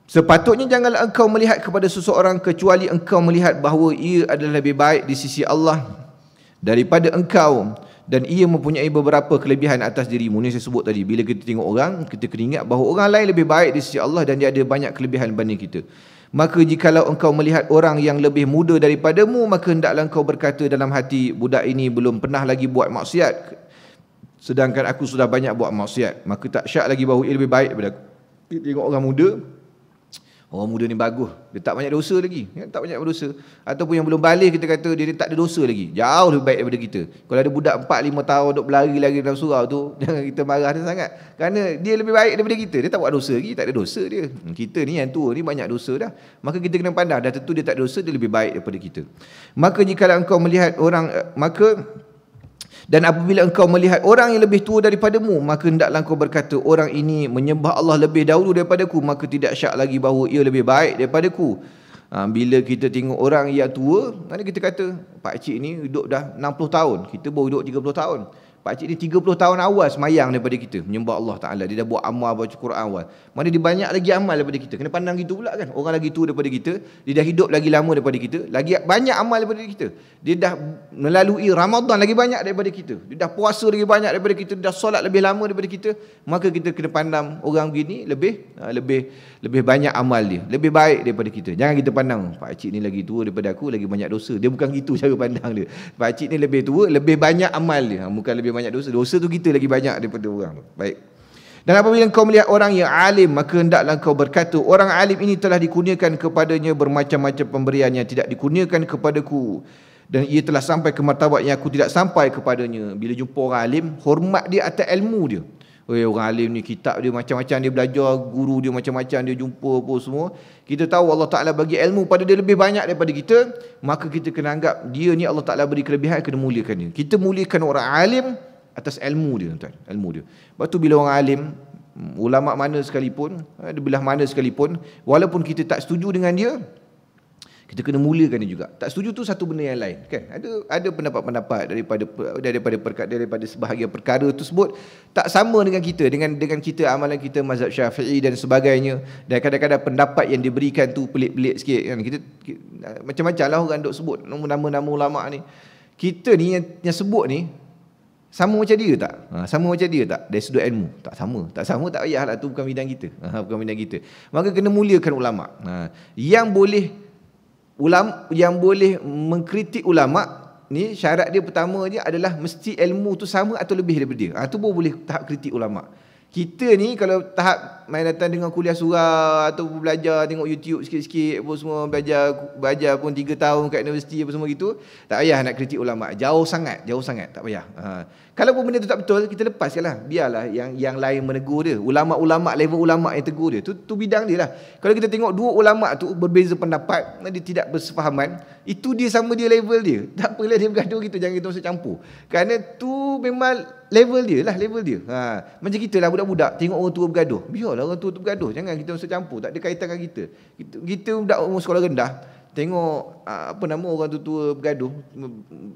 Sepatutnya janganlah engkau melihat kepada seseorang kecuali engkau melihat bahawa ia adalah lebih baik di sisi Allah daripada engkau, dan ia mempunyai beberapa kelebihan atas dirimu. Ini saya sebut tadi, bila kita tengok orang, kita kena ingat bahawa orang lain lebih baik di sisi Allah dan dia ada banyak kelebihan berbanding kita. Maka jikalau engkau melihat orang yang lebih muda daripadamu, maka hendaklah engkau berkata dalam hati, budak ini belum pernah lagi buat maksiat, sedangkan aku sudah banyak buat maksiat. Maka tak syak lagi bahawa ia lebih baik daripada aku. Tengok orang muda, orang muda ni bagus, dia tak banyak dosa lagi, tak banyak berdosa. Ataupun yang belum balik, kita kata dia tak ada dosa lagi, jauh lebih baik daripada kita. Kalau ada budak 4-5 tahun duk berlari-lari dalam surau tu, jangan kita marah dia sangat, kerana dia lebih baik daripada kita. Dia tak buat dosa lagi, tak ada dosa dia. Kita ni yang tua ni banyak dosa dah. Maka kita kena pandang, dah tentu dia tak ada dosa, dia lebih baik daripada kita. Maka jikalau engkau melihat orang, dan apabila engkau melihat orang yang lebih tua daripadamu, maka hendaklah engkau berkata, orang ini menyembah Allah lebih dahulu daripadaku, maka tidak syak lagi bahawa ia lebih baik daripadaku. Bila kita tengok orang yang tua, mana kita kata, pakcik ni hidup dah 60 tahun, kita baru hidup 30 tahun. Pakcik ni 30 tahun awal semayang daripada kita, menyembah Allah Ta'ala. Dia dah buat amal, baca Quran awal. Mana dia banyak lagi amal daripada kita. Kena pandang gitu pula kan. Orang lagi tua daripada kita, dia dah hidup lagi lama daripada kita, lagi banyak amal daripada kita. Dia dah melalui Ramadan lagi banyak daripada kita. Dia dah puasa lagi banyak daripada kita. Dia dah solat lebih lama daripada kita. Maka kita kena pandang orang begini lebih banyak amal dia, lebih baik daripada kita. Jangan kita pandang, pakcik ni lagi tua daripada aku, lagi banyak dosa. Dia bukan gitu cara pandang dia. Pakcik ni lebih tua, lebih banyak amal dia. Bukan lebih banyak dosa. Dosa tu kita lagi banyak daripada orang. Baik. Dan apabila engkau melihat orang yang alim, maka hendaklah engkau berkata, orang alim ini telah dikurniakan kepadanya bermacam-macam pemberian yang tidak dikurniakan kepadaku, dan ia telah sampai ke martabat yang aku tidak sampai kepadanya. Bila jumpa orang alim, hormat dia atas ilmu dia. Orang alim ni kitab dia macam-macam, dia belajar, guru dia macam-macam, dia jumpa apa semua. Kita tahu Allah Ta'ala bagi ilmu pada dia lebih banyak daripada kita, maka kita kena anggap dia ni Allah Ta'ala beri kelebihan, kena muliakan dia. Kita muliakan orang alim atas ilmu dia, tuan, ilmu dia. Lepas tu bila orang alim ulama mana sekalipun, di belah mana sekalipun, walaupun kita tak setuju dengan dia, kita kena muliakan dia juga. Tak setuju tu satu benda yang lain, kan? Ada pendapat-pendapat daripada sebahagian perkara tersebut tak sama dengan kita, dengan kita, amalan kita mazhab Syafi'i dan sebagainya. Dan kadang-kadang pendapat yang diberikan tu pelik-pelik sikit, kan? Kita macam-macam lah orang duk sebut nama-nama ulama ni. Kita ni yang sebut ni sama macam dia tak? Sama macam dia tak? Dari sudut ilmu tak sama. Tak payahlah, tu bukan bidang kita. Bukan bidang kita. Maka kena muliakan ulama. Yang boleh mengkritik ulama ni, syarat dia pertama dia adalah mesti ilmu tu sama atau lebih daripada dia. Tu baru boleh tahap kritik ulama. Kita ni kalau tahap main datang dengan kuliah surah atau belajar tengok YouTube sikit-sikit apa semua, belajar pun 3 tahun kat universiti apa semua gitu, tak payah nak kritik ulama. Jauh sangat tak payah. Kalau pun benda tu tak betul, kita lepaskanlah. Biarlah yang lain menegur dia. Ulama-ulama, level ulama yang tegur dia, tu bidang dia lah. Kalau kita tengok dua ulama tu berbeza pendapat, dia tidak bersefahaman, itu dia sama dia, level dia. Tak apalah dia bergaduh gitu, jangan kita masuk campur. Kerana tu memang level dia. Macam kita lah, budak-budak tengok orang tua bergaduh, biarlah orang tua tu bergaduh, jangan kita masuk campur, tak ada kaitan dengan kita. Kita budak umur sekolah rendah, tengok orang tua bergaduh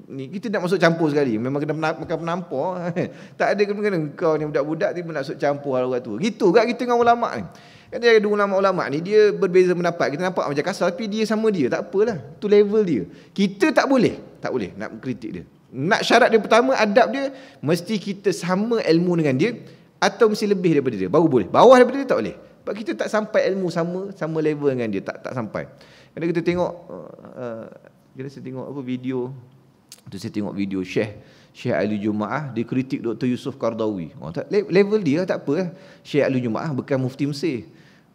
ni, kita nak masuk campur sekali, memang kena makan penampar. Tak ada kena kau ni budak-budak tiba nak masuk campur orang tua. Gitu juga kita dengan ulama ni. Kan dia ada ulama-ulama ni, dia berbeza pendapat, kita nampak macam kasar, tapi dia sama dia, tak apalah, tu level dia. Kita tak boleh nak kritik dia. Nak syarat dia pertama, adab dia mesti kita sama ilmu dengan dia atau mesti lebih daripada dia, baru boleh. Bawah daripada dia tak boleh. Sebab kita tak sampai ilmu sama level dengan dia, tak sampai. Kadang kita tengok saya tengok video tu, saya tengok video Syekh Ahli Jumaah, dia kritik Dr. Yusuf Qaradawi. Level dia tak apa. Syekh Ahli Jumaah bekas mufti Mesir.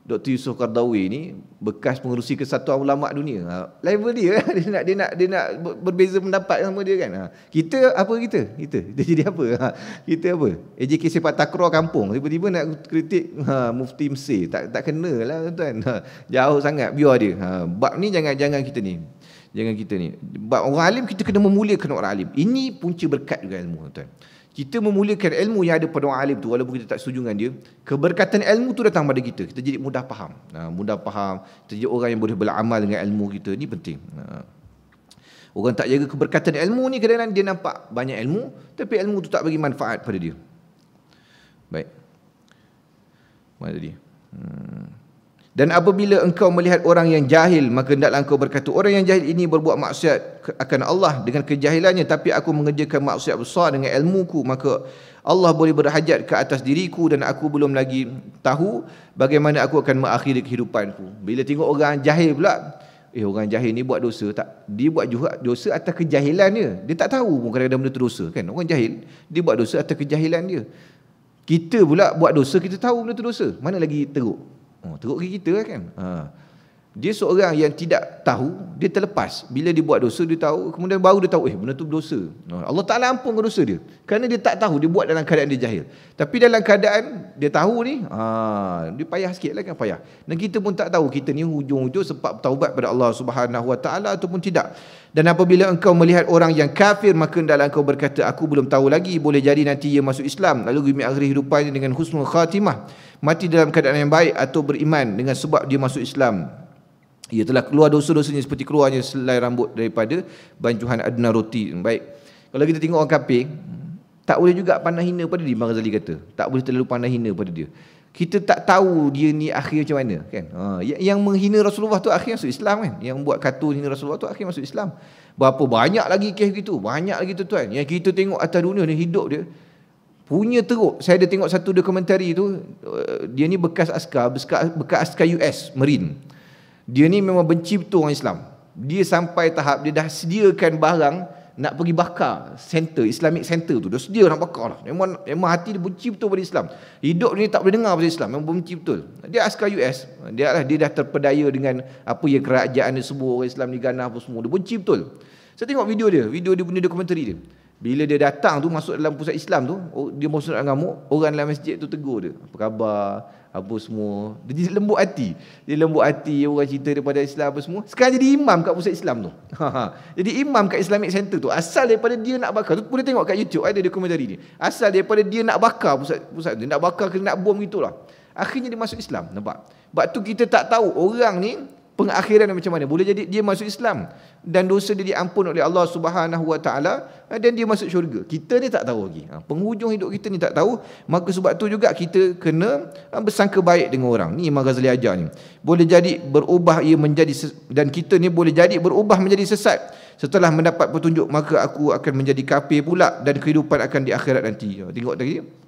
Dr. Yusuf Qaradawi ni bekas pengerusi Kesatuan Ulama Dunia. Level dia, dia nak berbeza pendapat sama dia, kan. Kita apa kita jadi apa? Kita apa? AJK Sepak Takraw kampung, tiba-tiba nak kritik mufti Mesir. Tak kenalah, tuan. Jauh sangat, biar dia. Bab ni jangan kita ni. Bab orang alim, kita kena memuliakan orang alim. Ini punca berkat juga ilmu, tuan. Kita memuliakan ilmu yang ada pada orang alim tu, walaupun kita tak setuju dengan dia, keberkatan ilmu tu datang pada kita. Kita jadi mudah faham. Kita jadi orang yang boleh beramal dengan ilmu kita. Ini penting. Orang tak jaga keberkatan ilmu ni, kadang-kadang dia nampak banyak ilmu, tapi ilmu tu tak bagi manfaat pada dia. Baik. Mana tadi? Dan apabila engkau melihat orang yang jahil, maka hendaklah engkau berkata, orang yang jahil ini berbuat maksiat akan Allah dengan kejahilannya, tapi aku mengerjakan maksiat besar dengan ilmuku, maka Allah boleh berhajat ke atas diriku dan aku belum lagi tahu bagaimana aku akan mengakhiri kehidupanku. Bila tengok orang jahil pula, orang jahil ni buat dosa, dia buat dosa atas kejahilan dia tak tahu pun kadang-kadang benda tu dosa, kan. Orang jahil, dia buat dosa atas kejahilan dia. Kita pula buat dosa, kita tahu benda tu dosa, mana lagi teruk. Teruk ke kita, kan. Dia seorang yang tidak tahu, dia terlepas. Bila dia buat dosa, dia tahu, kemudian baru dia tahu benda tu dosa. Allah Ta'ala ampunkan dosa dia, kerana dia tak tahu, dia buat dalam keadaan dia jahil. Tapi dalam keadaan dia tahu ni, dia payah sikit lah, kan, payah. Dan kita pun tak tahu kita ni hujung-hujung sempat bertaubat pada Allah Subhanahu Wa Ta'ala ataupun tidak. Dan apabila engkau melihat orang yang kafir, maka hendaklah engkau berkata, aku belum tahu lagi, boleh jadi nanti ia masuk Islam, lalu mengakhiri hidupnya dengan husnul khatimah, mati dalam keadaan yang baik, atau beriman dengan sebab dia masuk Islam. Ia telah keluar dosa-dosanya seperti keluarnya selai rambut daripada bancuhan adna roti. Baik. Kalau kita tengok orang kafir, tak boleh juga pandang hina pada dia. Imam Ghazali kata, tak boleh terlalu pandang hina pada dia. Kita tak tahu dia ni akhir macam mana, kan. Yang menghina Rasulullah tu akhir masuk Islam, kan. Yang buat kartun hina Rasulullah tu akhir masuk Islam. Berapa banyak lagi kes gitu, banyak lagi tu, tuan. Yang kita tengok atas dunia ni, hidup dia punya teruk. Saya ada tengok satu dokumentari tu, dia ni bekas askar US Marine. Dia ni memang benci betul orang Islam. Dia sampai tahap dia dah sediakan barang nak pergi bakar center, Islamic center tu. Dia sedia nak bakar lah. Memang hati dia benci betul pada Islam. Hidup dia tak boleh dengar pasal Islam, memang benci betul. Dia askar US. Dia dah terpedaya dengan apa yang kerajaan dia sebut, orang Islam diganah apa semua. Dia benci betul. Saya tengok video dia punya dokumentari dia. Bila dia datang tu, masuk dalam pusat Islam tu, dia masuk nak ngamuk, orang dalam masjid tu tegur dia. Apa khabar? apa semua. Dia jadi lembut hati. Dia lembut hati, orang cerita daripada Islam apa semua. Sekarang jadi imam kat pusat Islam tu. Jadi imam kat Islamic Center tu. Asal daripada dia nak bakar. Tu boleh tengok kat YouTube, ada dokumentari ni. Asal daripada dia nak bakar pusat tu. Nak bakar ke nak bom gitulah. Akhirnya dia masuk Islam. Nampak? Sebab tu kita tak tahu orang ni pengakhiran macam mana. Boleh jadi dia masuk Islam dan dosa dia diampun oleh Allah Subhanahu Wa Taala dan dia masuk syurga. Kita ni tak tahu lagi. Penghujung hidup kita ni tak tahu. Maka sebab tu juga kita kena bersangka baik dengan orang. Ni Imam Ghazali ajar ni. Boleh jadi berubah ia menjadi dan kita ni boleh jadi berubah menjadi sesat. Setelah mendapat petunjuk maka aku akan menjadi kafir pula dan kehidupan akan di akhirat nanti. Tengok tadi.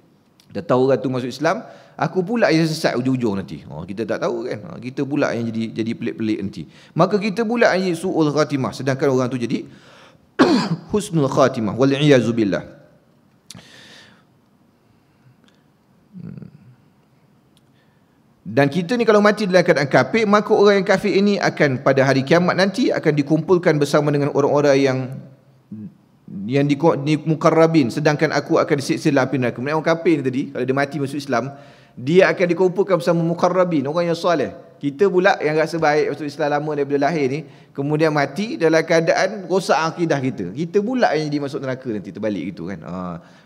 Dah tahu orang tu masuk Islam, aku pula yang sesat ujung-ujung nanti. Kita tak tahu kan. Kita pula yang jadi pelik-pelik nanti. Maka kita pula yang su'ul khatimah, sedangkan orang tu jadi husnul khatimah. Wal-'iyazu billah. Dan kita ni kalau mati dalam keadaan kafir, maka orang yang kafir ini akan pada hari kiamat nanti akan dikumpulkan bersama dengan orang-orang yang di mukarrabin, sedangkan aku akan disiksa dalam api neraka. Orang kafir ni tadi, kalau dia mati masuk Islam, dia akan dikumpulkan bersama mukarrabin, orang yang soleh. Kita pula yang rasa baik masuk Islam lama daripada lahir ni, kemudian mati dalam keadaan rosak akidah kita. Kita pula yang jadi masuk neraka nanti, terbalik gitu kan.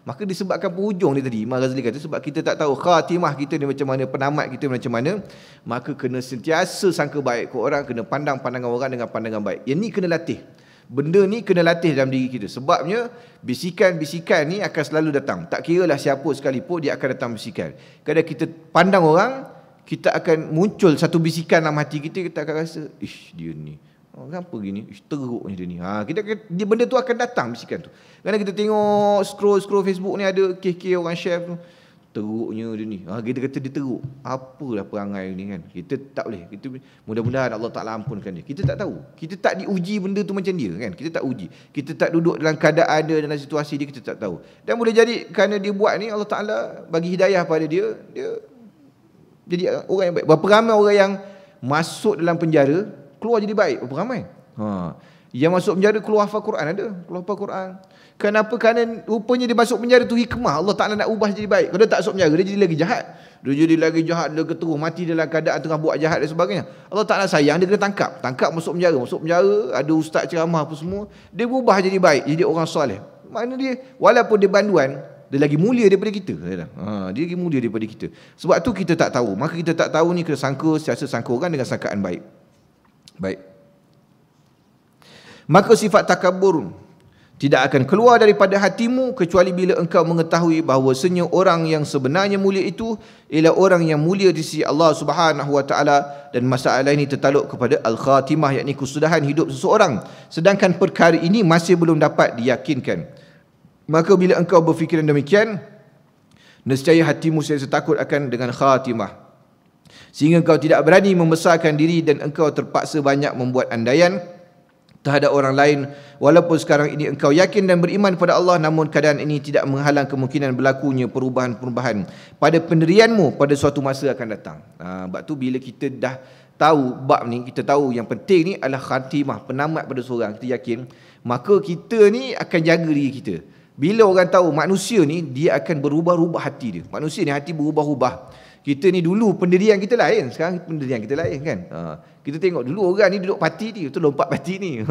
Maka disebabkan penghujung ni tadi, Imam Ghazali kata, sebab kita tak tahu khatimah kita ni macam mana, penamat kita macam mana, maka kena sentiasa sangka baik ke orang, kena pandang pandangan orang dengan pandangan baik. Yang ni kena latih. Benda ni kena latih dalam diri kita. Sebabnya bisikan-bisikan ni akan selalu datang. Tak kiralah siapa sekalipun, dia akan datang bisikan. Kadang kita pandang orang, kita akan muncul satu bisikan dalam hati kita, kita akan rasa, ish dia ni, kenapa gini, ish teruknya dia ni. Benda tu akan datang bisikan tu. Kadang kita tengok scroll Facebook ni, ada kes-kes orang share tu, teruknya dia ni. Kita kata dia teruk. Apalah perangai ni kan. Kita tak boleh. Mudah-mudahan Allah Ta'ala ampunkan dia. Kita tak tahu. Kita tak diuji benda tu macam dia kan. Kita tak uji. Kita tak duduk dalam keadaan dia, dalam situasi dia, kita tak tahu. Dan boleh jadi kerana dia buat ni, Allah Ta'ala bagi hidayah pada dia, dia jadi orang yang baik. Berapa ramai orang yang masuk dalam penjara, keluar jadi baik. Berapa ramai? Yang masuk penjara keluar hafal Quran ada. Keluar hafal Quran. Kenapa? Kerana rupanya dia masuk penjara tu hikmah. Allah Ta'ala nak ubah jadi baik. Kalau dia tak masuk penjara, dia jadi lagi jahat. Dia jadi lagi jahat, dia terus mati dalam keadaan tengah buat jahat dan sebagainya. Allah Ta'ala sayang, dia kena tangkap. Tangkap masuk penjara. Masuk penjara, ada ustaz ceramah apa semua. Dia berubah jadi baik, jadi orang soleh. Maknanya dia, walaupun dia banduan, dia lagi mulia daripada kita. Dia lagi mulia daripada kita. Sebab tu kita tak tahu. Maka kita tak tahu ni kena sangka, siasa sangka orang dengan sangkaan baik. Baik. Maka sifat takabur tidak akan keluar daripada hatimu kecuali bila engkau mengetahui bahawasanya orang yang sebenarnya mulia itu ialah orang yang mulia di sisi Allah Subhanahu Wa Taala, dan masalah ini tertaluk kepada al-khatimah, yakni kesudahan hidup seseorang, sedangkan perkara ini masih belum dapat diyakinkan. Maka bila engkau berfikiran demikian, nescaya hatimu sentiasa takut akan dengan khatimah, sehingga engkau tidak berani membesarkan diri dan engkau terpaksa banyak membuat andaian terhadap orang lain. Walaupun sekarang ini engkau yakin dan beriman pada Allah, namun keadaan ini tidak menghalang kemungkinan berlakunya perubahan-perubahan pada pendirianmu pada suatu masa akan datang. Sebab tu bila kita dah tahu bab ni, kita tahu yang penting ni adalah khatimah, penamat pada seorang, kita yakin, maka kita ni akan jaga diri kita. Bila orang tahu manusia ni, dia akan berubah-ubah hati dia. Manusia ni hati berubah-ubah. Kita ni dulu pendirian kita lain, sekarang pendirian kita lain kan. Kita tengok dulu orang ni duduk parti ni, tu lompat parti ni.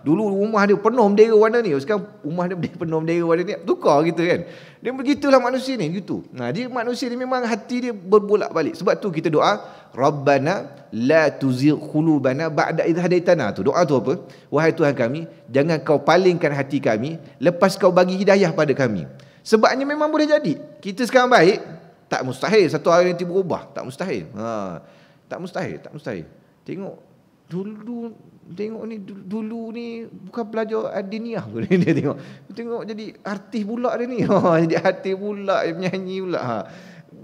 Dulu rumah dia penuh bendera warna ni, sekarang rumah dia penuh bendera warna ni. Tukar kita kan. Dia begitulah manusia ni, gitu. Dia manusia ni memang hati dia berbolak-balik. Sebab tu kita doa, Rabbana la tuzigh qulubana ba'da idh hadaitana. Tu doa tu apa? Wahai Tuhan kami, jangan kau palingkan hati kami lepas kau bagi hidayah pada kami. Sebabnya memang boleh jadi kita sekarang baik, tak mustahil satu hari nanti berubah. Tak mustahil. Tak mustahil, tak mustahil. Tengok dulu ni bukan pelajar adiniah pun dia tengok. Tengok jadi artis pula dia ni. Jadi artis pula, penyanyi pula.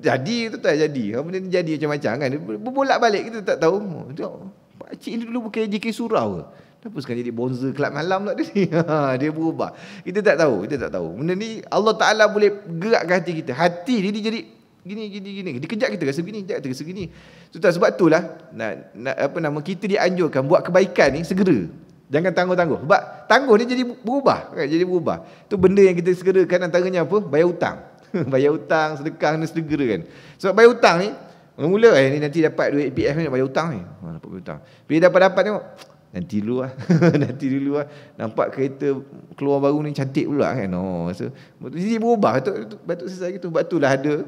Jadi tu tak jadi. Benda ni jadi macam-macam kan. Berbolak-balik kita tak tahu. Tengok pak cik ni dulu bukan JK Surau ke? Kenapa sekarang jadi bonzer kelab malam pula dia ni? Dia berubah. Kita tak tahu. Benda ni Allah Ta'ala boleh gerakkan hati kita. Hati dia jadi gini. Dikejap kita rasa begini, kejap kita rasa begini. Sebab itulah kita dianjurkan buat kebaikan ni segera. Jangan tangguh-tangguh. Sebab tangguh dia jadi berubah kan? Jadi berubah. Tu benda yang kita segerakan antaranya apa? Bayar hutang. Bayar hutang, sedekah ni segera kan. Sebab bayar hutang ni, Mula ni nanti dapat duit EPF ni nak bayar hutang ni. Dapat hutang. Bila dapat tengok, nanti dulu lah. Nanti dulu lah. Nampak kereta keluar baru ni cantik pula kan. So, jadi berubah. Batuk selesai gitu. Sebab itulah ada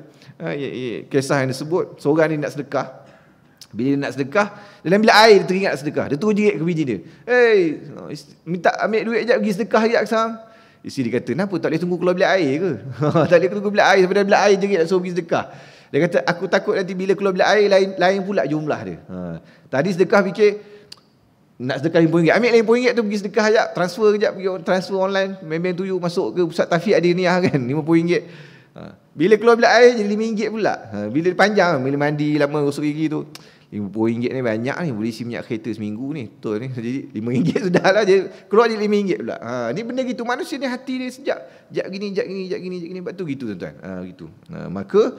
kisah yang disebut, seorang ni nak sedekah. Bila dia nak sedekah, dalam bilik air dia teringat sedekah. Dia terus jerit ke bini dia. Minta ambil duit sekejap pergi sedekah sekejap sekarang. Isteri dia kata, kenapa tak boleh tunggu keluar bilik air ke? Tak boleh tunggu bilik air sampai dalam bilik air jerit nak suruh pergi sedekah. Dia kata, aku takut nanti bila keluar bilik air lain pula jumlah dia. Tadi sedekah fikir nak sedekah RM50. Ambil RM50 tu pergi sedekah sekejap, transfer sekejap, pergi transfer online, memang tu masuk ke pusat tafiq Adiniyah kan, RM50. Bila keluar bilik air jadi RM5 pula. Bila panjang, bila mandi lama gosok gigi tu, RM50 ni banyak ni, boleh isi minyak kereta seminggu ni. Betul ni. Jadi RM5 sudah lah, dia keluar jadi RM5 pula. Ni benda gitu. Manusia ni hati dia sejak gini. Sebab tu gitu tuan-tuan. Gitu. Maka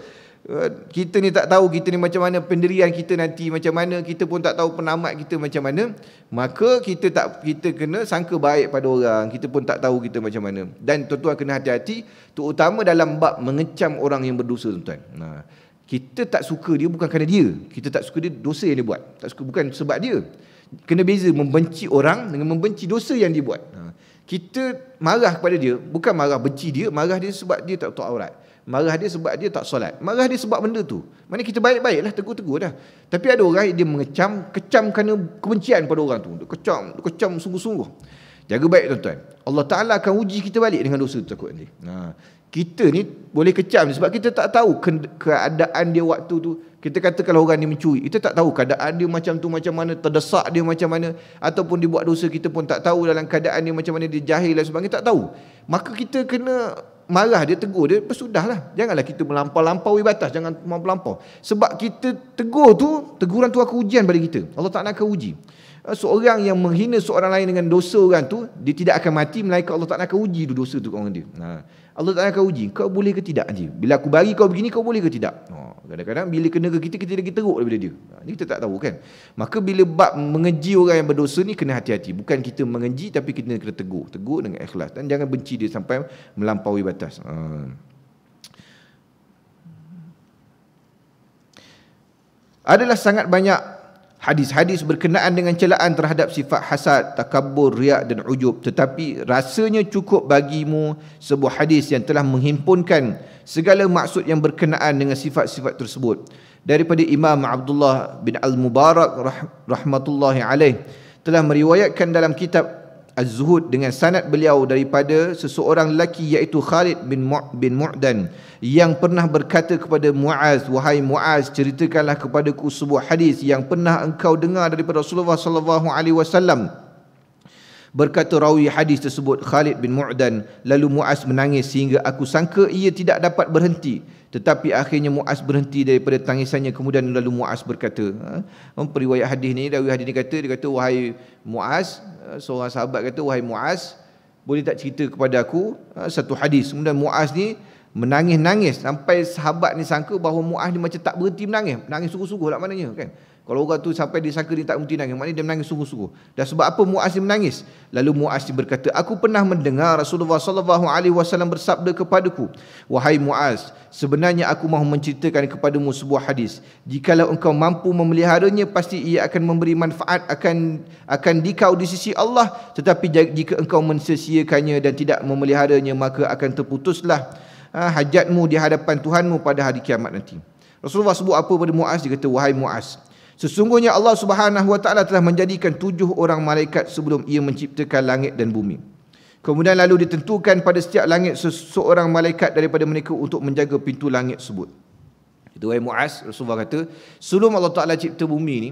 kita ni tak tahu kita ni macam mana pendirian kita nanti macam mana, kita pun tak tahu penamat kita macam mana. Maka kita kena sangka baik pada orang, kita pun tak tahu kita macam mana. Dan tuan-tuan kena hati-hati, terutama dalam bab mengecam orang yang berdosa tuan-tuan. Kita tak suka dia bukan kerana dia, kita tak suka dia dosa yang dia buat, tak suka bukan sebab dia. Kena beza membenci orang dengan membenci dosa yang dia buat. Kita marah kepada dia bukan marah benci dia, marah dia sebab dia tak tutup aurat, marah dia sebab dia tak solat, marah dia sebab benda tu. Mana kita baik-baiklah, tegur-tegur dah. Tapi ada orang yang dia kecam kerana kebencian pada orang tu. Dia kecam sungguh-sungguh. Jaga baik tuan-tuan. Allah Ta'ala akan uji kita balik dengan dosa tu takut nanti. Kita ni boleh kecam sebab kita tak tahu keadaan dia waktu tu. Kita kata kalau orang ni mencuri, kita tak tahu keadaan dia macam tu macam mana, terdesak dia macam mana, ataupun dia buat dosa kita pun tak tahu dalam keadaan dia macam mana, dia jahil dan sebagainya, tak tahu. Maka kita kena marah dia, tegur dia, sudahlah. Janganlah kita melampaui batas, jangan melampau. Sebab kita tegur tu, teguran tu akan ujian pada kita. Allah Ta'ala akan uji. Seorang yang menghina seorang lain dengan dosa orang tu, dia tidak akan mati, melainkan Allah Ta'ala akan uji tu dosa tu orang dia. Allah Ta'ala akan uji, kau boleh ke tidak je? Bila aku bagi kau begini, kau boleh ke tidak? Kadang-kadang bila kena ke kita lagi teruk daripada dia. Ini kita tak tahu kan. Maka bila bab mengeji orang yang berdosa ni, kena hati-hati. Bukan kita mengeji, tapi kita kena tegur dengan ikhlas. Dan jangan benci dia sampai melampaui batas. Adalah sangat banyak hadis-hadis berkenaan dengan celaan terhadap sifat hasad, takabur, riak dan ujub. Tetapi rasanya cukup bagimu sebuah hadis yang telah menghimpunkan segala maksud yang berkenaan dengan sifat-sifat tersebut. Daripada Imam Abdullah bin Al-Mubarak rahmatullahi alaih telah meriwayatkan dalam kitab Az-Zuhud dengan sanad beliau daripada seseorang lelaki iaitu Khalid bin Mu'dan yang pernah berkata kepada Muaz, wahai Muaz, ceritakanlah kepadaku sebuah hadis yang pernah engkau dengar daripada Rasulullah sallallahu alaihi wasallam. Berkata rawi hadis tersebut Khalid bin Mu'dan, lalu Muaz menangis sehingga aku sangka ia tidak dapat berhenti. Tetapi akhirnya Muaz berhenti daripada tangisannya. Kemudian lalu Muaz berkata, periwayat hadis ni, rawi hadis ni dia kata wahai Muaz, seorang sahabat kata, wahai Muaz, boleh tak cerita kepada aku satu hadis? Kemudian Muaz ni menangis-nangis sampai sahabat ni sangka bahawa Muaz ni macam tak berhenti menangis sungguh-sungguh lah maknanya kan. Kalau orang tu sampai dia sangka dia tak berhenti nangis, maknanya dia menangis sungguh-sungguh. Dan sebab apa Muaz ni menangis? Lalu Muaz ni berkata, aku pernah mendengar Rasulullah sallallahu alaihi wasallam bersabda kepadaku, wahai Muaz, sebenarnya aku mahu menceritakan kepadamu sebuah hadis. Jikalau engkau mampu memeliharanya, pasti ia akan memberi manfaat akan dikau di sisi Allah. Tetapi jika engkau mensia-siakannya dan tidak memeliharanya, maka akan terputuslah hajatmu di hadapan Tuhanmu pada hari kiamat nanti. Rasulullah sebut apa pada Muaz? Dia kata, wahai Muaz, sesungguhnya Allah Subhanahu wa taala telah menjadikan 7 orang malaikat sebelum ia menciptakan langit dan bumi. Kemudian lalu ditentukan pada setiap langit seseorang malaikat daripada mereka untuk menjaga pintu langit tersebut. Itu wahai Muaz, Rasulullah kata, sebelum Allah Taala cipta bumi ni,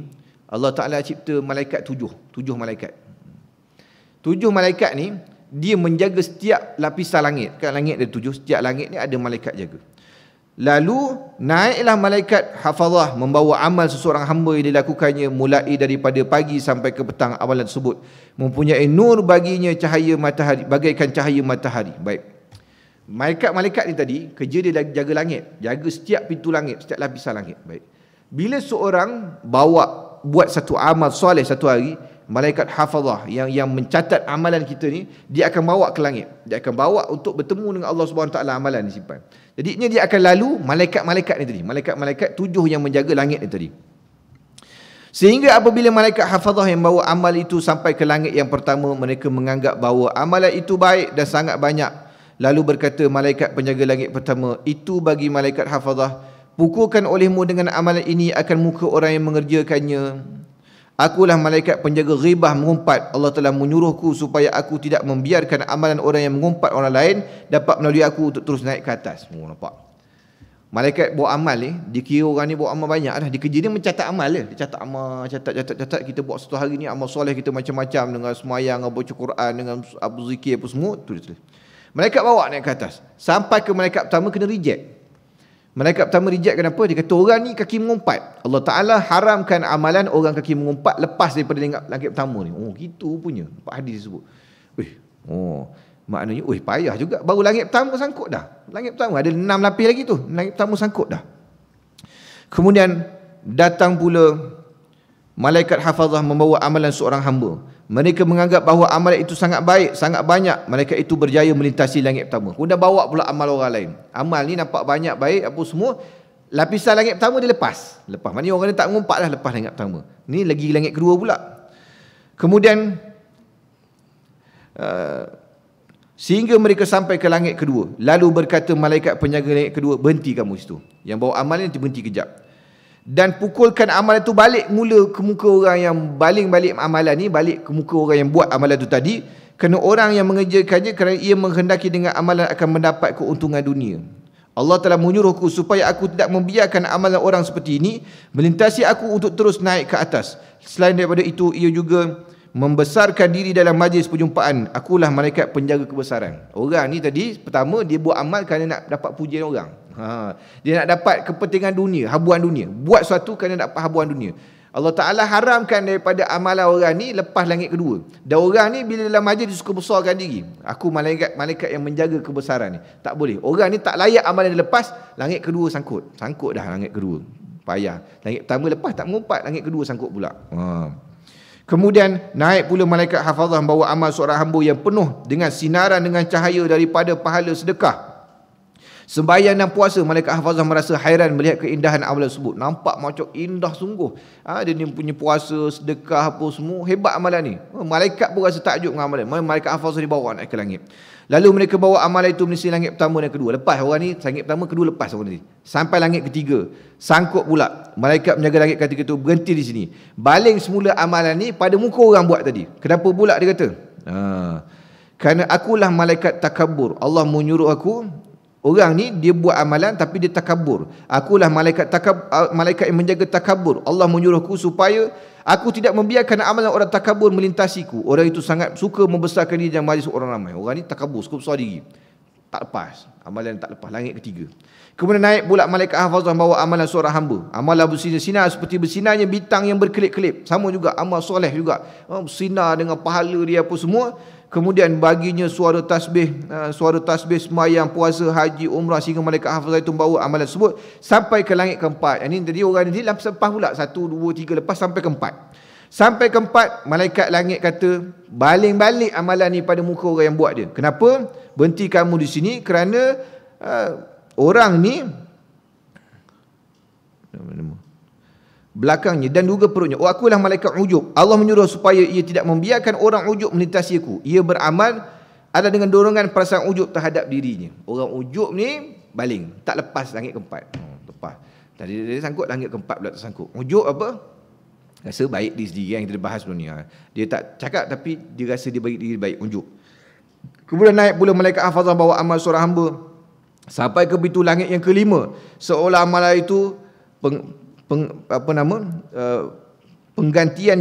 Allah Taala cipta malaikat 7 malaikat. 7 malaikat ni dia menjaga setiap lapisan langit. Kan langit ada 7, setiap langit ni ada malaikat jaga. Lalu naiklah malaikat hafazah membawa amal seseorang hamba yang dilakukannya mulai daripada pagi sampai ke petang amalan tersebut, mempunyai nur baginya cahaya matahari, bagaikan cahaya matahari. Baik. Malaikat-malaikat ni tadi kerja dia jaga langit, jaga setiap pintu langit, setiap lapisan langit. Baik. Bila seorang buat satu amal soleh satu hari, malaikat hafazah yang mencatat amalan kita ni, dia akan bawa ke langit. Dia akan bawa untuk bertemu dengan Allah Subhanahu taala, amalan disimpan. Jadinya dia akan lalu malaikat-malaikat ni tadi, malaikat-malaikat 7 yang menjaga langit ni tadi. Sehingga apabila malaikat hafazah yang bawa amal itu sampai ke langit yang pertama, mereka menganggap bahawa amalan itu baik dan sangat banyak. Lalu berkata malaikat penjaga langit pertama itu bagi malaikat hafazah, pukulkan olehmu dengan amalan ini akan muka orang yang mengerjakannya. Akulah malaikat penjaga ghibah mengumpat. Allah telah menyuruhku supaya aku tidak membiarkan amalan orang yang mengumpat orang lain dapat melalui aku untuk terus naik ke atas. Nampak? Malaikat bawa amal ni, dikira orang ni bawa amal banyak dah. Dia kerja dia mencatat amal dia. Dia catat amal, catat. Kita buat satu hari ni amal soleh kita macam-macam, dengan semayang, dengan baca Quran, dengan abu zikir apa semua, tulis. Malaikat bawa naik ke atas. Sampai ke malaikat pertama kena reject. Malaikat pertama reject kenapa? Dia kata orang ni kaki mengumpat. Allah Ta'ala haramkan amalan orang kaki mengumpat lepas daripada langit pertama ni. Oh gitu punya. Nampak hadis sebut. Maknanya payah juga. Baru langit pertama sangkut dah. Langit pertama ada 6 lapis lagi tu. Langit pertama sangkut dah. Kemudian datang pula malaikat hafazah membawa amalan seorang hamba. Mereka menganggap bahawa amalan itu sangat baik, sangat banyak. Malaikat itu berjaya melintasi langit pertama. Kemudian bawa pula amal orang lain. Amal ni nampak banyak, baik, apa semua. Lapisan langit pertama dia lepas. Maknanya orang ni tak mengumpat dah lepas langit pertama. Ni lagi langit kedua pula. Kemudian sehingga mereka sampai ke langit kedua. Lalu berkata malaikat penjaga langit kedua, berhenti kamu situ. Yang bawa amal ni berhenti kejap. Dan pukulkan amalan itu balik mula ke muka orang yang balik amalan ni, balik ke muka orang yang buat amalan itu tadi. Kerana orang yang mengerjakannya kerana ia menghendaki dengan amalan akan mendapat keuntungan dunia. Allah telah menyuruhku supaya aku tidak membiarkan amalan orang seperti ini melintasi aku untuk terus naik ke atas. Selain daripada itu, ia juga membesarkan diri dalam majlis perjumpaan. Akulah malaikat penjaga kebesaran. Orang ni tadi pertama dia buat amal kerana nak dapat pujian orang. Dia nak dapat kepentingan dunia, habuan dunia. Buat sesuatu kerana nak dapat habuan dunia. Allah Ta'ala haramkan daripada amalan orang ni lepas langit kedua. Dan orang ni bila dalam majlis dia suka besarkan diri. Aku malaikat yang menjaga kebesaran ni. Tak boleh. Orang ni tak layak amalan dia lepas, langit kedua sangkut. Sangkut dah langit kedua. Payah. Langit pertama lepas tak mengumpat, langit kedua sangkut pula. Kemudian naik pula malaikat hafazah membawa amal seorang hamba yang penuh dengan sinaran, dengan cahaya daripada pahala sedekah, sembahyang dan puasa. Malaikat hafazah merasa hairan melihat keindahan amalan tersebut. Nampak macam indah sungguh. Dia ni punya puasa, sedekah apa semua, hebat amalan ni. Malaikat pun rasa takjub dengan amalan. Malaikat hafazah dibawa naik ke langit. Lalu mereka bawa amalan itu menisi langit pertama dan kedua. Lepas orang ni, langit pertama, kedua lepas orang ni. Sampai langit ketiga, sangkut pula. Malaikat menjaga langit ketiga itu berhenti di sini. Baling semula amalan ni pada muka orang buat tadi. Kenapa pula dia kata? Kerana akulah malaikat takabur. Allah menyuruh aku. Orang ni dia buat amalan tapi dia takabur. Akulah malaikat yang menjaga takabur. Allah menyuruhku supaya aku tidak membiarkan amalan orang takabur melintasiku. Orang itu sangat suka membesarkan diri dalam majlis orang ramai. Orang ni takabur, suka besar diri. Tak lepas. Amalan tak lepas. Langit ketiga. Kemudian naik pula malaikat hafazah bawa amalan seorang hamba. Amalan bersinar seperti bersinarnya bintang yang berkelip-kelip. Sama juga amal soleh juga. Bersinar dengan pahala dia apa semua. Kemudian baginya suara tasbih sembahyang, puasa, haji, umrah, sehingga malaikat hafazah itu membawa amalan tersebut sampai ke langit keempat. Ini tadi orang ni lepas pula 1, 2, 3 lepas sampai keempat. Sampai keempat, malaikat langit kata, baling-balik amalan ni pada muka orang yang buat dia. Kenapa? Berhenti kamu di sini kerana orang ni belakangnya dan juga perutnya. Akulah malaikat ujub. Allah menyuruh supaya ia tidak membiarkan orang ujub melintasi aku. Ia beramal ada dengan dorongan perasaan ujub terhadap dirinya. Orang ujub ni baling, tak lepas langit keempat. Lepas. Tadi dia sangkut langit keempat pula tersangkut. Ujub apa? Rasa baik diri sendiri, yang kita bahas sebelum ni. Dia tak cakap tapi dia rasa dia baik diri baik, ujub. Kemudian naik pula malaikat hafazah bawa amal seorang hamba sampai ke pintu langit yang kelima. Seolah amalan itu pengantin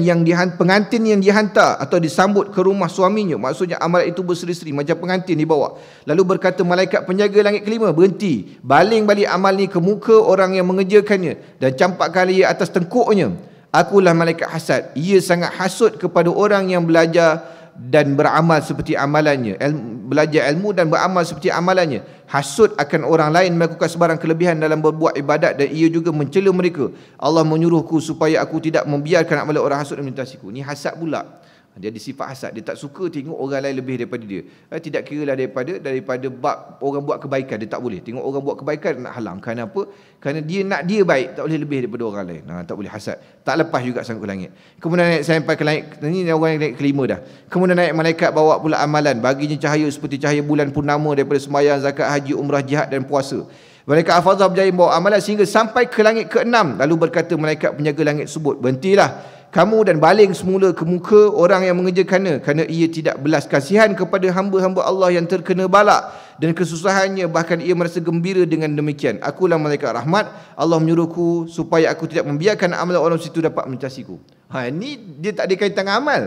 yang dihantar atau disambut ke rumah suaminya. Maksudnya amalan itu berseri-seri macam pengantin dibawa. Lalu berkata malaikat penjaga langit kelima, berhenti, baling balik amal ni ke muka orang yang mengerjakannya dan campakkan ia atas tengkuknya. Akulah malaikat hasad. Ia sangat hasut kepada orang yang belajar dan beramal seperti amalannya, belajar ilmu dan beramal seperti amalannya. Hasud akan orang lain melakukan sebarang kelebihan dalam berbuat ibadat, dan ia juga mencela mereka. Allah menyuruhku supaya aku tidak membiarkan amalan orang hasud melintasiku. Ni hasad pula. Dia ada sifat hasad. Dia tak suka tengok orang lain lebih daripada dia. Tidak kira lah daripada bab orang buat kebaikan, dia tak boleh tengok orang buat kebaikan, nak halang. Kerana apa? Kerana dia nak dia baik, tak boleh lebih daripada orang lain. Tak boleh hasad. Tak lepas juga sangkut langit. Kemudian naik sampai ke langit, ini orang yang naik kelima dah. Kemudian naik malaikat bawa pula amalan, baginya cahaya seperti cahaya bulan purnama daripada sembahyang, zakat, haji, umrah, jihad dan puasa. Malaikat hafazah berjaya bawa amalan sehingga sampai ke langit ke-6. Lalu berkata malaikat penjaga langit sebut, berhentilah kamu dan baling semula ke muka orang yang mengerjakannya, kerana ia tidak belas kasihan kepada hamba-hamba Allah yang terkena balak dan kesusahannya, bahkan ia merasa gembira dengan demikian. Akulah malaikat rahmat, Allah menyuruhku supaya aku tidak membiarkan amalan orang situ dapat melintasiku. Ini dia tak ada kaitan dengan amal,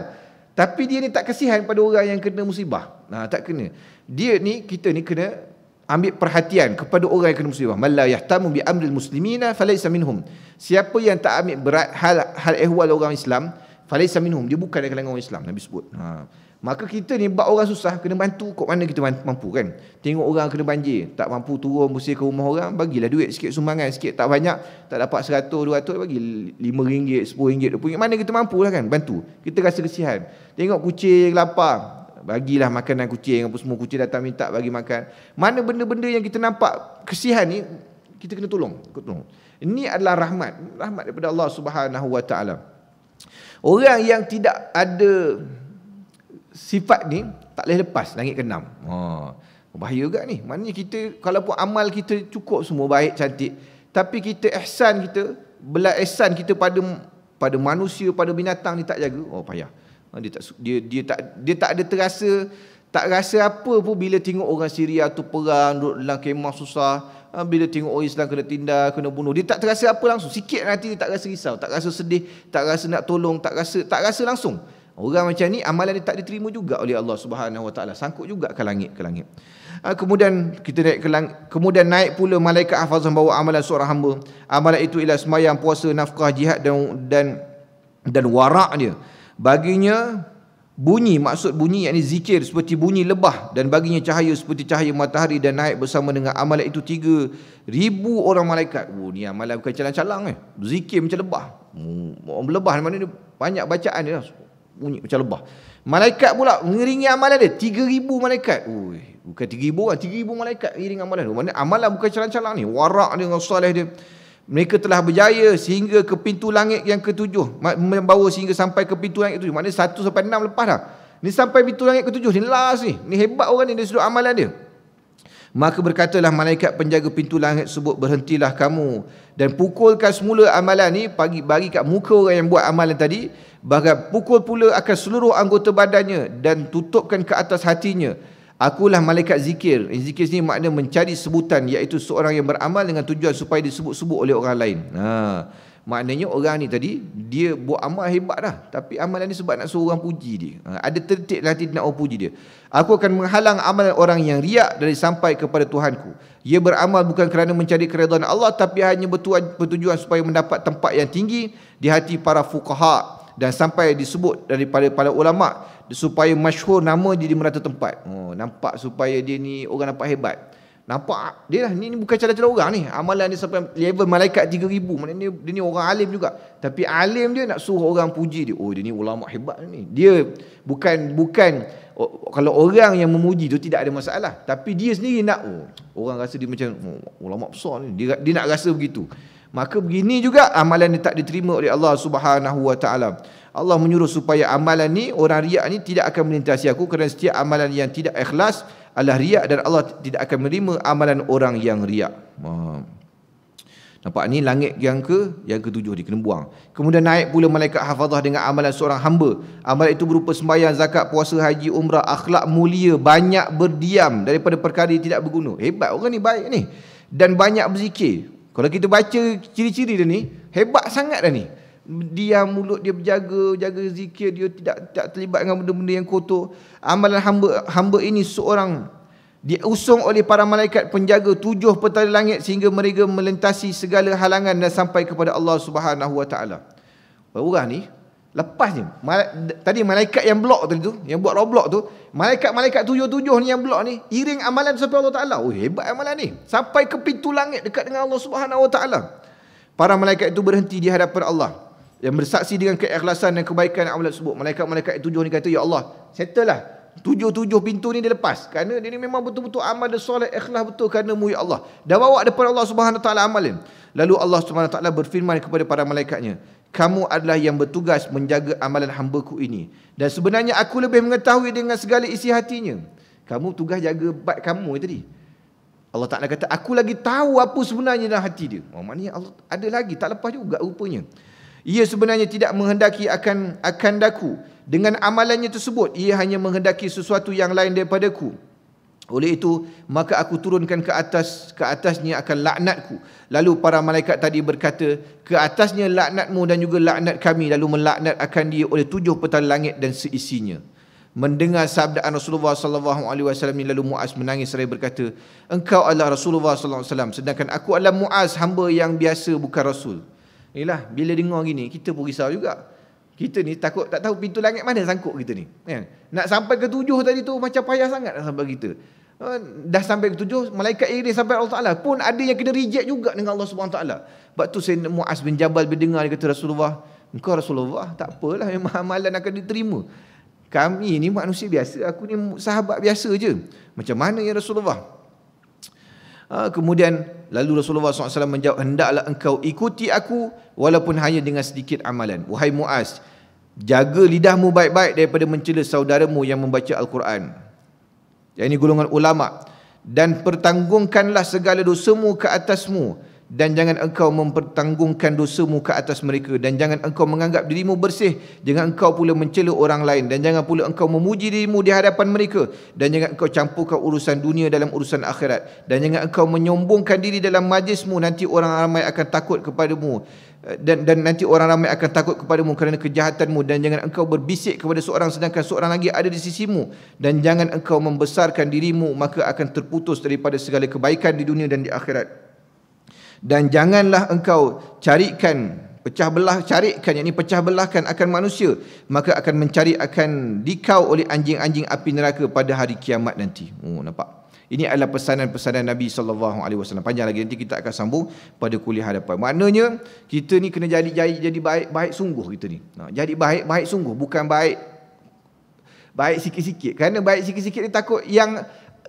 tapi dia ni tak kasihan pada orang yang kena musibah. Tak kena. Dia ni, kita ni kena ambil perhatian kepada orang yang kena musibah. Man la yahtamu bi amril muslimina falaysa minhum. Siapa yang tak ambil berat hal ehwal orang Islam, falaysa minhum, dia bukan dari kalangan orang Islam, Nabi sebut. Maka kita ni buat orang susah kena bantu. Kok mana kita mampu kan? Tengok orang kena banjir, tak mampu turun bersih ke rumah orang, bagilah duit sikit, sumbangan sikit, tak banyak, tak dapat 100 200, bagi RM5 RM10 RM20. Mana kita mampu lah kan, bantu. Kita rasa kesian. Tengok kucing lapar, bagilah makanan kucing, apa semua kucing datang minta bagi makan. Mana benda-benda yang kita nampak kesihan ni, kita kena tolong. Ini adalah rahmat daripada Allah Subhanahu Wa Taala. Orang yang tidak ada sifat ni tak boleh lepas langit ke-6. Bahaya juga ni. Maknanya kita, kalaupun amal kita cukup semua baik cantik, tapi kita ihsan kita, belas ihsan kita pada manusia, pada binatang ni tak jaga, payah. Dia tak ada tak rasa apa pun bila tengok orang Syria tu perang, duduk dalam kemah susah. Bila tengok orang Islam kena tindas, kena bunuh, dia tak terasa apa langsung. Sikit nanti dia tak rasa risau, tak rasa sedih, tak rasa nak tolong, tak rasa langsung. Orang macam ni amalan dia tak diterima juga oleh Allah Subhanahu Wa Taala. Sangkut juga ke langit. Kemudian kita naik ke langit, kemudian naik pula malaikat hafazah bawa amalan seorang hamba. Amalan itu ialah sembahyang, puasa, nafkah, jihad dan warak dia. Baginya bunyi, maksud bunyi yakni zikir seperti bunyi lebah, dan baginya cahaya seperti cahaya matahari, dan naik bersama dengan amalan itu 3,000 orang malaikat. Ni amalan bukan calang-calang zikir macam lebah. Orang lebah mana ni banyak bacaan dia, bunyi macam lebah. Malaikat pula mengiringi amalan dia 3,000 malaikat. Bukan 3,000 orang, 3,000 malaikat mengiringi amalan dia. Maksudnya amalan bukan calang-calang ni, warak dia dengan soleh dia. Mereka telah berjaya sehingga ke pintu langit yang ke-7, membawa sehingga sampai ke pintu langit ke-7. Maknanya 1 sampai 6 lepas dah. Ni sampai pintu langit ke-7, ni last ni. Ni hebat orang ni dari sudut amalan dia. Maka berkatalah malaikat penjaga pintu langit sebut, berhentilah kamu dan pukulkan semula amalan ni, bagi kat muka orang yang buat amalan tadi, bahkan pukul pula akan seluruh anggota badannya dan tutupkan ke atas hatinya. Akulah malaikat zikir. Zikir ni makna mencari sebutan, iaitu seorang yang beramal dengan tujuan supaya disebut-sebut oleh orang lain. Maknanya orang ni tadi, dia buat amal hebat dah, tapi amalan ni sebab nak suruh orang puji dia. Ada tertik nanti nak orang puji dia. Aku akan menghalang amalan orang yang riak dari sampai kepada Tuhanku. Ia beramal bukan kerana mencari keridhaan Allah, tapi hanya bertujuan supaya mendapat tempat yang tinggi di hati para fuqaha, dan sampai disebut daripada para ulama, supaya masyhur nama dia di merata tempat. Nampak supaya dia ni orang nampak hebat. Nampak dia lah, ni bukan cara-cara orang ni. Amalan dia sampai level malaikat 3,000. Maknanya dia ni orang alim juga. Tapi alim dia nak suruh orang puji dia. Dia ni ulama hebat ni. Dia bukan kalau orang yang memuji tu tidak ada masalah. Tapi dia sendiri nak orang rasa dia macam ulama besar ni. Dia nak rasa begitu. Maka begini juga amalan ni tak diterima oleh Allah Subhanahu Wa Taala. Allah menyuruh supaya amalan ni, orang riak ni tidak akan melintasi aku, kerana setiap amalan yang tidak ikhlas adalah riak, dan Allah tidak akan menerima amalan orang yang riak. Nampak ni langit yang ke-7 dia kena buang. Kemudian naik pula malaikat hafazah dengan amalan seorang hamba. Amalan itu berupa sembahyang, zakat, puasa, haji, umrah, akhlak mulia, banyak berdiam daripada perkara yang tidak berguna. Hebat orang ni, baik ni. Dan banyak berzikir. Kalau kita baca ciri-ciri dia ni, hebat sangat dah ni. Diam, mulut dia jaga zikir, dia tidak terlibat dengan benda-benda yang kotor. Amalan hamba ini seorang diusung oleh para malaikat penjaga 7 petala langit, sehingga mereka melintasi segala halangan dan sampai kepada Allah Subhanahu Wa Taala. Orang ni Lepasnya. Tadi malaikat yang blok tadi tu, yang buat roadblock tu, malaikat 7 ni yang blok ni, iring amalan sampai Allah Taala. Oh, hebat amalan ni. Sampai ke pintu langit dekat dengan Allah Subhanahu Wa Taala. Para malaikat itu berhenti di hadapan Allah yang bersaksi dengan keikhlasan dan kebaikan amalan tersebut. Malaikat 7 ni kata, ya Allah, settle lah. 7 pintu ni dia lepas. Kerana dia ni memang betul-betul amal dia soleh, ikhlas betul kerana-Mu ya Allah. Dah bawa depan Allah Subhanahu Wa Taala amalan. Lalu Allah Subhanahu Wa Taala berfirman kepada para malaikatnya, kamu adalah yang bertugas menjaga amalan hamba-Ku ini. Dan sebenarnya aku lebih mengetahui dengan segala isi hatinya. Kamu tugas jaga baik kamu tadi. Allah Ta'ala kata, aku lagi tahu apa sebenarnya dalam hati dia. Maknanya Allah ada lagi, tak lepas juga rupanya. Ia sebenarnya tidak menghendaki akan daku. Dengan amalannya tersebut, ia hanya menghendaki sesuatu yang lain daripadaku. Oleh itu, maka aku turunkan ke atasnya akan laknatku. Lalu para malaikat tadi berkata, ke atasnya laknatmu dan juga laknat kami. Lalu melaknat akan dia oleh 7 petala langit dan seisinya. Mendengar sabdaan Rasulullah SAW ni, lalu Muaz menangis seraya berkata, engkau adalah Rasulullah SAW, sedangkan aku adalah Muaz, hamba yang biasa bukan Rasul. Inilah, bila dengar gini, kita pun risau juga. Kita ni takut, tak tahu pintu langit mana sangkut kita ni. Nak sampai ke 7 tadi tu macam payah sangat nak sampai kita. Dah sampai ke 7, malaikat iri sampai Allah Ta'ala pun ada yang kena reject juga dengan Allah Subhanahu Ta'ala. Sebab tu Sayyidina Muaz bin Jabal berdengar, dia kata, Rasulullah, engkau Rasulullah, tak apalah, memang amalan akan diterima. Kami ni manusia biasa, aku ni sahabat biasa je. Macam mana ya Rasulullah? Kemudian lalu Rasulullah SAW menjawab, hendaklah engkau ikuti aku walaupun hanya dengan sedikit amalan. Wahai Muaz, jaga lidahmu baik-baik daripada mencela saudaramu yang membaca Al-Quran. Yang ini golongan ulama. Dan pertanggungkanlah segala dosamu ke atasmu, dan jangan engkau mempertanggungkan dosamu ke atas mereka, dan jangan engkau menganggap dirimu bersih, jangan engkau pula mencela orang lain, dan jangan pula engkau memuji dirimu di hadapan mereka, dan jangan engkau campurkan urusan dunia dalam urusan akhirat, dan jangan engkau menyombongkan diri dalam majlismu, nanti orang ramai akan takut kepadamu, dan nanti orang ramai akan takut kepadamu kerana kejahatanmu, dan jangan engkau berbisik kepada seorang sedangkan seorang lagi ada di sisimu, dan jangan engkau membesarkan dirimu, maka akan terputus daripada segala kebaikan di dunia dan di akhirat. Dan janganlah engkau pecah belahkan akan manusia, maka akan mencari akan dikau oleh anjing-anjing api neraka pada hari kiamat nanti. Nampak? Ini adalah pesanan-pesanan Nabi SAW. Panjang lagi, nanti kita akan sambung pada kuliah hadapan. Maknanya kita ni kena jadi baik sungguh kita ni. Jadi baik sungguh, bukan baik sikit-sikit. Kerana baik sikit-sikit ni takut yang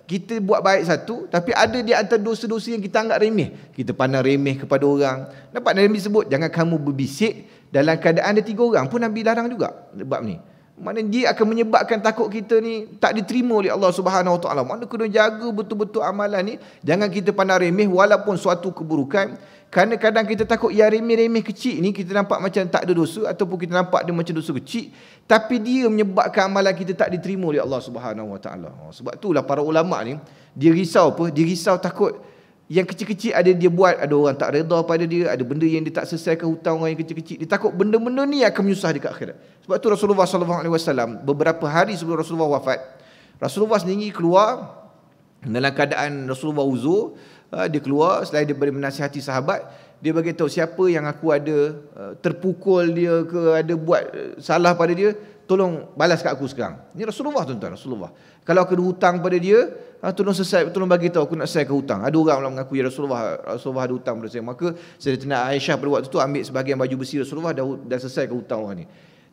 kita buat baik satu, tapi ada di antara dosa-dosa yang kita anggap remeh. Kita pandang remeh kepada orang. Nampak Nabi sebut, jangan kamu berbisik dalam keadaan ada 3 orang pun Nabi larang juga bab ni. Maknanya dia akan menyebabkan takut kita ni tak diterima oleh Allah Subhanahu Wa Taala. Maknanya kena jaga betul-betul amalan ni. Jangan kita pandang remeh walaupun suatu keburukan. Kerana kadang kita takut yang remeh-remeh kecil ni kita nampak macam tak ada dosa, ataupun kita nampak dia macam dosa kecil, tapi dia menyebabkan amalan kita tak diterima oleh Allah Subhanahu Wa Taala. Sebab itulah para ulama ni dia risau apa? Dia risau takut yang kecil-kecil ada dia buat, ada orang tak redha pada dia, ada benda yang dia tak selesaikan hutang orang yang kecil-kecil. Dia takut benda-benda ni akan menyusah dekat akhirat. Sebab tu Rasulullah SAW beberapa hari sebelum Rasulullah wafat, Rasulullah sendiri keluar dalam keadaan Rasulullah uzur. Dia keluar selain daripada menasihati sahabat, dia bagi tahu siapa yang aku ada terpukul dia ke ada buat salah pada dia, tolong balas kat aku sekarang. Ini Rasulullah, tuan-tuan, Rasulullah. Kalau aku ada hutang pada dia, tolong bagi tahu aku nak selesaikan hutang. Ada orang yang mengaku, ya Rasulullah ada hutang pada saya. Maka Sayyidatina Aisyah pada waktu tu ambil sebahagian baju besi Rasulullah, dah selesaikan hutang orang ni.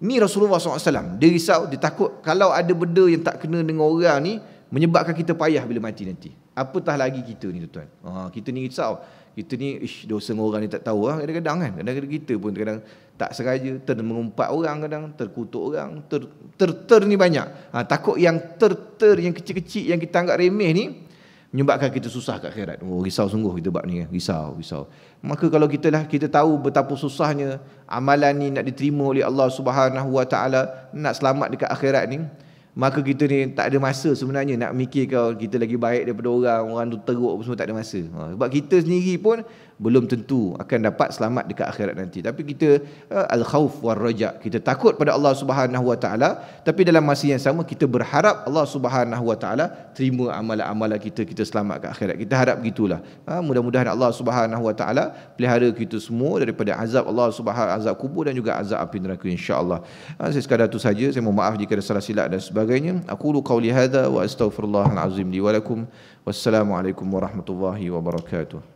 Ni Rasulullah SAW, dia risau, dia takut kalau ada benda yang tak kena dengan orang ni menyebabkan kita payah bila mati nanti. Apatah lagi kita ni, tuan-tuan. Kita ni risau. Kita ni dosa dengan orang ni tak tahu kadang-kadang kan. Kadang-kadang kita pun kadang tak sengaja mengumpat orang, kadang terkutuk orang, ter ni banyak. Takut yang yang kecil-kecil yang kita anggap remeh ni menyebabkan kita susah kat akhirat. Risau sungguh kita bab ni, risau. Maka kalau kita tahu betapa susahnya amalan ni nak diterima oleh Allah Subhanahu Wa Taala, nak selamat dekat akhirat ni, maka kita ni tak ada masa sebenarnya nak mikir kalau kita lagi baik daripada orang tu teruk apa semua, tak ada masa. Sebab kita sendiri pun belum tentu akan dapat selamat dekat akhirat nanti. Tapi kita al-khauf war raja, kita takut pada Allah Subhanahu Wa Taala, tapi dalam masa yang sama kita berharap Allah Subhanahu Wa Taala terima amalan-amalan kita selamat ke akhirat. Kita harap begitulah. Mudah-mudahan Allah Subhanahu Wa Taala pelihara kita semua daripada azab Allah Subhanahu, azab kubur dan juga azab api neraka, insya-Allah. Saya sekadar itu saja. Saya mohon maaf jika ada salah silap dan sebagainya. Aqulu qauli hadza wa astaghfirullahal azim li wa lakum. Wassalamualaikum warahmatullahi wabarakatuh.